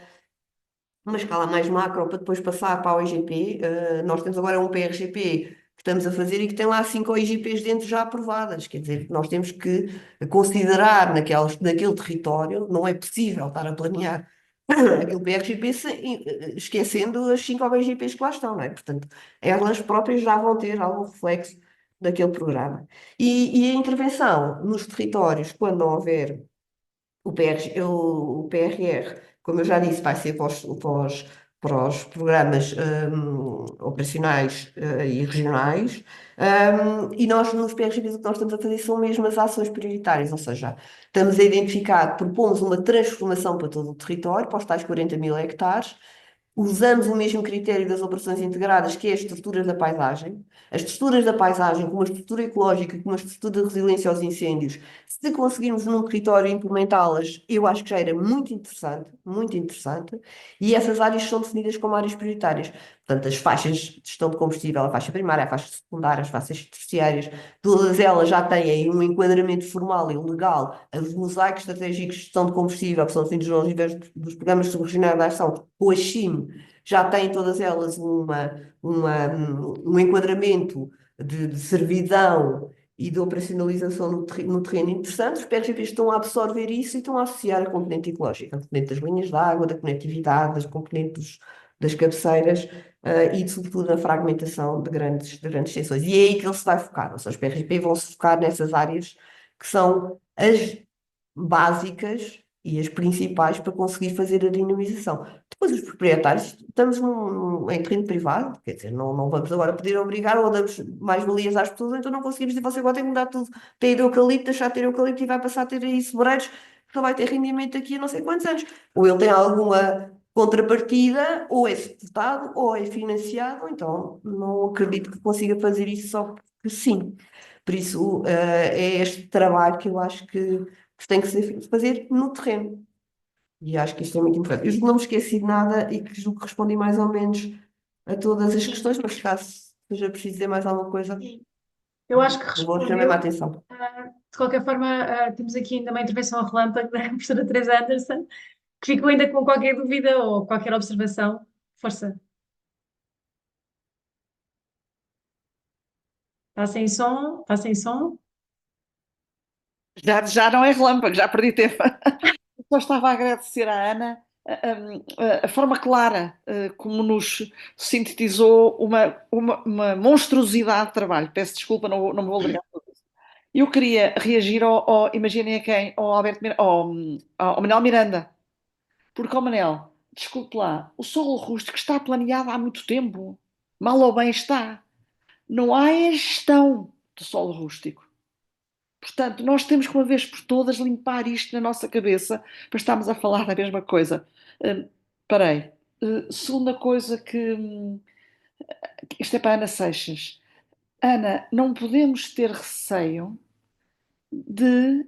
uma escala mais macro, para depois passar para a OIGP. Nós temos agora um PRGP que estamos a fazer e que tem lá 5 OIGPs dentro já aprovadas. Quer dizer, nós temos que considerar naquele território, não é possível estar a planear aquele PRGP esquecendo as 5 OIGPs que lá estão, não é? Portanto, elas próprias já vão ter algum reflexo daquele programa. E a intervenção nos territórios, quando não houver o PRR, como eu já disse, vai ser para os programas operacionais e regionais. E nós, nos PRGPs, o que nós estamos a fazer são mesmo as ações prioritárias, ou seja, estamos a identificar, propomos uma transformação para todo o território, para os tais 40 mil hectares, usamos o mesmo critério das operações integradas, que é as estruturas da paisagem. As estruturas da paisagem, como uma estrutura ecológica, como uma estrutura de resiliência aos incêndios, se conseguirmos num território implementá-las, eu acho que já era muito interessante, e essas áreas são definidas como áreas prioritárias. Portanto, as faixas de gestão de combustível, a faixa primária, a faixa secundária, as faixas terciárias, todas elas já têm um enquadramento formal e legal, os mosaicos estratégicos de gestão de combustível, que são definidos nos níveis dos programas subregionais de ação, o AXIM, já têm todas elas um enquadramento de servidão e de operacionalização no terreno interessante. Os PRGPs estão a absorver isso e estão a associar a componente ecológica, a componente das linhas de água, da conectividade, das componentes das cabeceiras e, sobretudo, na fragmentação de grandes extensões. E é aí que ele se vai focar. Ou seja, os PRGP vão se focar nessas áreas que são as básicas e as principais para conseguir fazer a dinamização. Depois, os proprietários, estamos em terreno privado, quer dizer, não vamos agora poder obrigar ou damos mais-valias às pessoas, então não conseguimos dizer, você agora tem que mudar tudo, ter eucalipto, deixar de ter eucalipto e vai passar a ter aí sobreiros, que só vai ter rendimento daqui a não sei quantos anos. Ou ele tem alguma contrapartida, ou é suportado, ou é financiado, ou então não acredito que consiga fazer isso só porque sim. Por isso, é este trabalho que eu acho que tem que ser fazer no terreno. E acho que isto é muito importante. Eu julgo que não me esqueci de nada e que julgo que respondi mais ou menos a todas as questões, mas caso seja preciso dizer mais alguma coisa, Sim. Eu acho que eu vou chamar a respondeu. atenção. De qualquer forma, temos aqui ainda uma intervenção relâmpago da professora Teresa Anderson, que ficou ainda com qualquer dúvida ou qualquer observação. Força. Está sem som? Está sem som? Já não é relâmpago, já perdi tempo. Só estava a agradecer à Ana a forma clara como nos sintetizou uma monstruosidade de trabalho. Peço desculpa, não me vou ligar por isso. Eu queria reagir imaginem a quem? Ao Alberto ao Manel Miranda. Porque, ao Manel, desculpe lá, o solo rústico está planeado há muito tempo. Mal ou bem está. Não há a gestão do solo rústico. Portanto, nós temos que, uma vez por todas, limpar isto na nossa cabeça para estarmos a falar da mesma coisa. Parei. Segunda coisa isto é para a Ana Seixas. Ana, não podemos ter receio de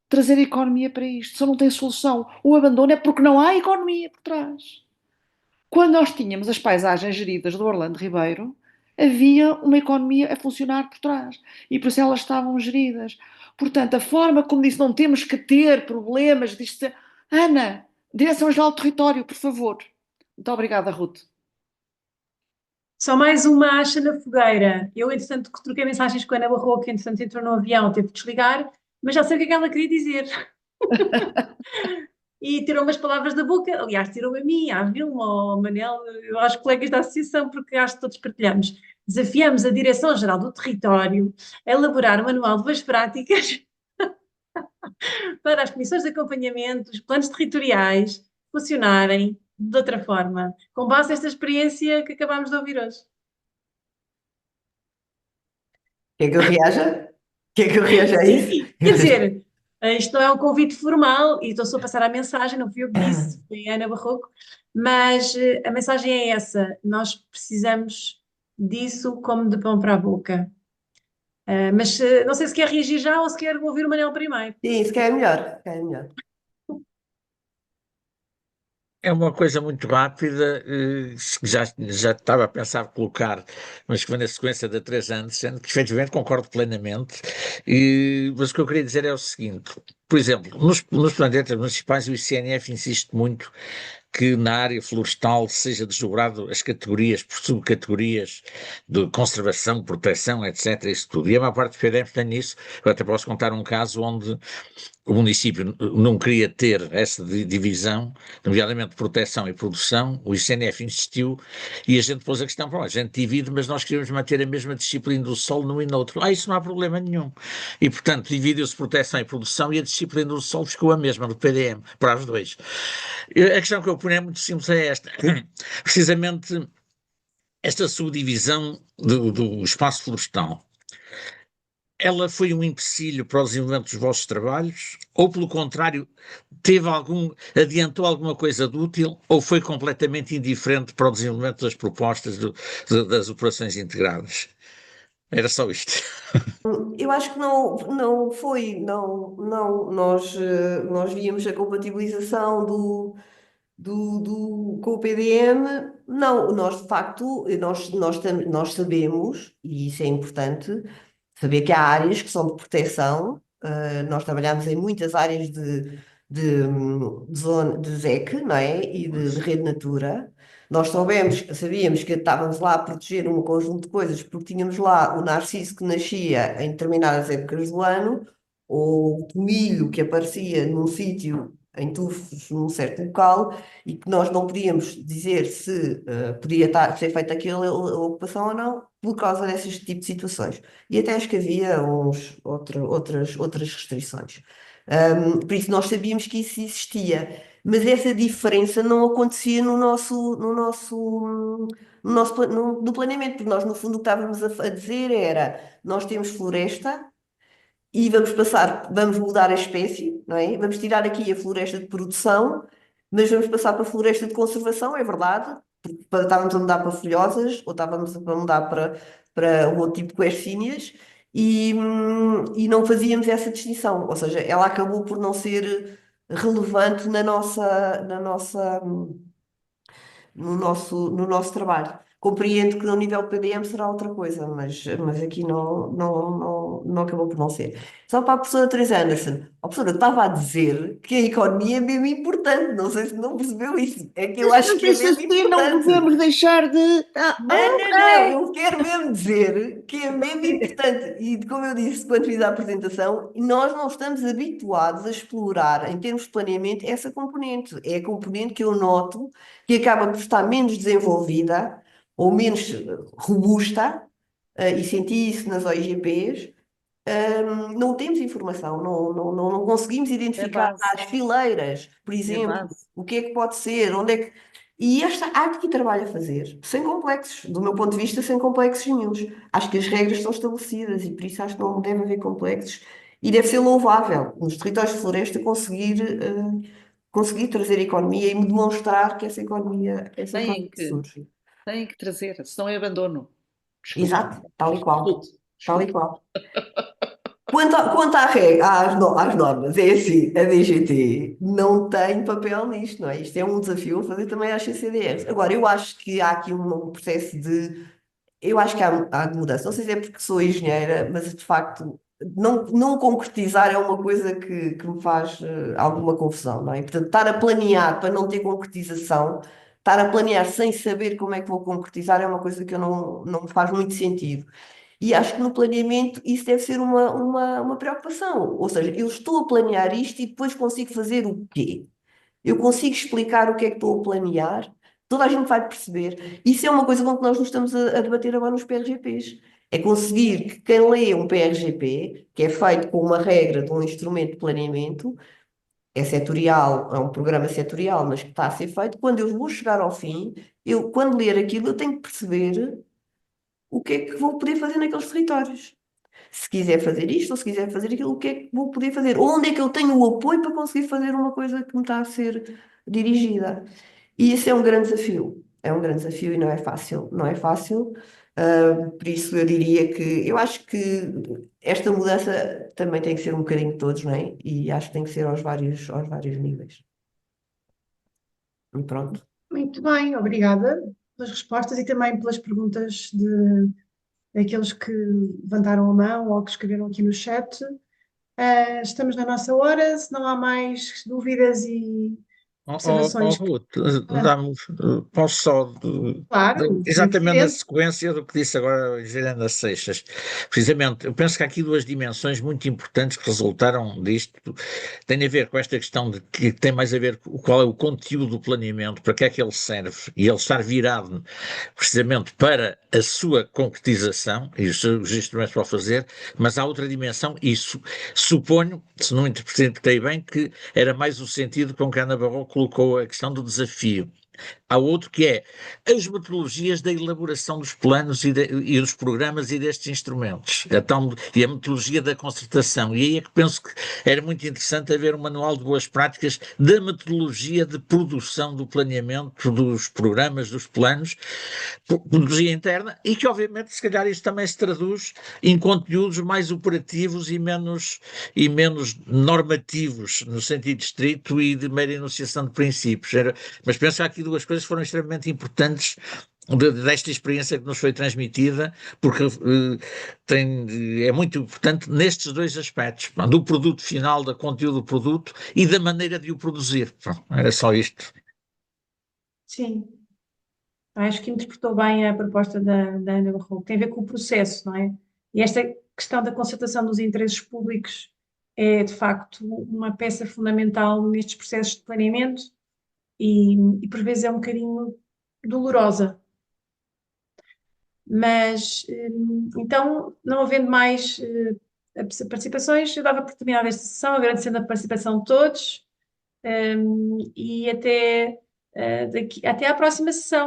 trazer economia para isto. Só não tem solução. O abandono é porque não há economia por trás. Quando nós tínhamos as paisagens geridas do Orlando Ribeiro, havia uma economia a funcionar por trás. E por isso elas estavam geridas. Portanto, a forma como disse, não temos que ter problemas, diz-se, Ana, Direção-Geral do Território, por favor. Muito obrigada, Ruth. Só mais uma acha na fogueira. Eu, entretanto, que troquei mensagens com a Ana Barroco, que entretanto entrou no avião, teve de desligar, mas já sei o que é que ela queria dizer. E tirou umas palavras da boca, aliás, tirou a mim, à Vilma, ao Manel, aos colegas da associação, porque acho que todos partilhamos. Desafiamos a Direção-Geral do Território a elaborar um manual de boas práticas para as comissões de acompanhamento, os planos territoriais funcionarem de outra forma, com base nesta experiência que acabámos de ouvir hoje. Quer que eu reaja? Quer que eu reaja a isso? Sim, quer dizer, isto não é um convite formal e estou só a passar a mensagem, não fui eu que disse, foi a Ana Barroco, mas a mensagem é essa: nós precisamos disso como de pão para a boca. Mas não sei se quer reagir já ou se quer ouvir o Manel primeiro. Sim, se calhar é melhor. Se calhar é melhor. É uma coisa muito rápida, que já estava a pensar colocar, mas que vem na sequência da 3 anos, sendo que efetivamente concordo plenamente, mas o que eu queria dizer é o seguinte, por exemplo, nos planetas municipais o ICNF insiste muito que na área florestal seja desdobrado as categorias por subcategorias de conservação, proteção, etc, isso tudo, e a maior parte do PDM tem isso. Eu até posso contar um caso onde o município não queria ter essa divisão, nomeadamente proteção e produção, o ICNF insistiu e a gente pôs a questão, a gente divide, mas nós queríamos manter a mesma disciplina do solo num e no outro. Isso não há problema nenhum. E, portanto, dividiu-se proteção e produção e a disciplina do solo ficou a mesma, do PDM, para os dois. A questão que eu ponho é muito simples, é esta. Precisamente esta subdivisão do espaço florestal, ela foi um empecilho para o desenvolvimento dos vossos trabalhos? Ou, pelo contrário, adiantou alguma coisa de útil? Ou foi completamente indiferente para o desenvolvimento das propostas das operações integradas? Era só isto. Eu acho que não foi, nós víamos a compatibilização com o PDM, não, nós de facto, nós sabemos, e isso é importante, saber que há áreas que são de proteção, nós trabalhamos em muitas áreas de zona, de ZEC, não é? E de Rede Natura. Nós sabíamos que estávamos lá a proteger um conjunto de coisas, porque tínhamos lá o narciso que nascia em determinadas épocas do ano, ou o tomilho que aparecia num sítio em tufos num certo local, e que nós não podíamos dizer se podia ser feita aquela ocupação ou não, por causa desses tipos de situações. E até acho que havia outras restrições. Por isso nós sabíamos que isso existia, mas essa diferença não acontecia no planeamento, porque nós no fundo o que estávamos a dizer era, nós temos floresta e vamos mudar a espécie, não é? Vamos tirar aqui a floresta de produção, mas vamos passar para a floresta de conservação, é verdade, porque estávamos a mudar para folhosas ou estávamos a mudar para o outro tipo de quercíneas e não fazíamos essa distinção, ou seja, ela acabou por não ser relevante no nosso trabalho. Compreendo que no nível PDM será outra coisa, mas aqui não acabou por não ser. Só para a professora Teresa Anderson, a professora estava a dizer que a economia é mesmo importante, não sei se não percebeu isso, é que eu acho Não que é disse mesmo assim, não importante. podemos deixar de. Não, eu quero mesmo dizer que é mesmo importante. E como eu disse quando fiz a apresentação, nós não estamos habituados a explorar, em termos de planeamento, essa componente. É a componente que eu noto que acaba por estar menos desenvolvida ou menos robusta, e senti isso nas OIGPs. Não temos informação, não conseguimos É identificar base, as fileiras, por é exemplo, base. o que é que pode ser, onde é que. E há aqui trabalho a fazer, sem complexos, do meu ponto de vista, sem complexos nenhuns. Acho que as regras estão estabelecidas e por isso acho que não deve haver complexos e deve ser louvável nos territórios de floresta conseguir trazer economia e demonstrar que essa economia Têm que, surge. têm que trazer, senão é abandono. Desculpa. Exato, tal e qual, Desculpe, tal e desculpe. qual. Quanto às normas, é assim, a DGT não tem papel nisto, não é? Isto é um desafio a fazer também às CCDRs. Agora, eu acho que há aqui um processo de. Eu acho que há de mudança. Não sei se é porque sou engenheira, mas de facto, não concretizar é uma coisa que me faz alguma confusão, não é? Portanto, estar a planear para não ter concretização, estar a planear sem saber como é que vou concretizar é uma coisa que eu não me faz muito sentido. E acho que no planeamento isso deve ser uma preocupação. Ou seja, eu estou a planear isto e depois consigo fazer o quê? Eu consigo explicar o que é que estou a planear? Toda a gente vai perceber. Isso é uma coisa com que nós nos estamos a debater agora nos PRGPs. É conseguir que quem lê um PRGP, que é feito com uma regra de um instrumento de planeamento, é setorial, é um programa setorial, mas que está a ser feito, quando eu vou chegar ao fim, quando ler aquilo, eu tenho que perceber o que é que vou poder fazer naqueles territórios. Se quiser fazer isto ou se quiser fazer aquilo, o que é que vou poder fazer? Onde é que eu tenho o apoio para conseguir fazer uma coisa que me está a ser dirigida? E isso é um grande desafio. É um grande desafio e não é fácil. Não é fácil. Por isso eu diria que eu acho que esta mudança também tem que ser um bocadinho de todos, não é? E acho que tem que ser aos vários níveis. E pronto. Muito bem, obrigada pelas respostas e também pelas perguntas daqueles que levantaram a mão ou que escreveram aqui no chat. Estamos na nossa hora, se não há mais dúvidas e observações. Ruth, posso só, Claro, exatamente na evidente. sequência do que disse agora a Geranda Seixas, precisamente, eu penso que há aqui duas dimensões muito importantes que resultaram disto, tem a ver com esta questão de que tem mais a ver com qual é o conteúdo do planeamento, para que é que ele serve, e ele estar virado precisamente para a sua concretização, e os instrumentos para o fazer, mas há outra dimensão, isso suponho, se não interpretei bem, que era mais o sentido com que a Ana Barroco colocou a questão do desafio. Há outro que é as metodologias da elaboração dos planos e dos programas e destes instrumentos, e a metodologia da concertação. E aí é que penso que era muito interessante haver um manual de boas práticas da metodologia de produção do planeamento, dos programas, dos planos, metodologia interna, e que obviamente se calhar isto também se traduz em conteúdos mais operativos e menos normativos, no sentido estrito e de mera enunciação de princípios. Mas penso que há aqui duas coisas que foram extremamente importantes desta experiência que nos foi transmitida, porque é muito importante nestes dois aspectos, do produto final, do conteúdo do produto e da maneira de o produzir. Era só isto. Sim, acho que interpretou bem a proposta da Ana Barroco. Tem a ver com o processo, não é? E esta questão da concertação dos interesses públicos é, de facto, uma peça fundamental nestes processos de planeamento e por vezes é um bocadinho dolorosa. Mas, então, não havendo mais participações. Eu dava por terminada esta sessão, agradecendo a participação de todos, e até à próxima sessão.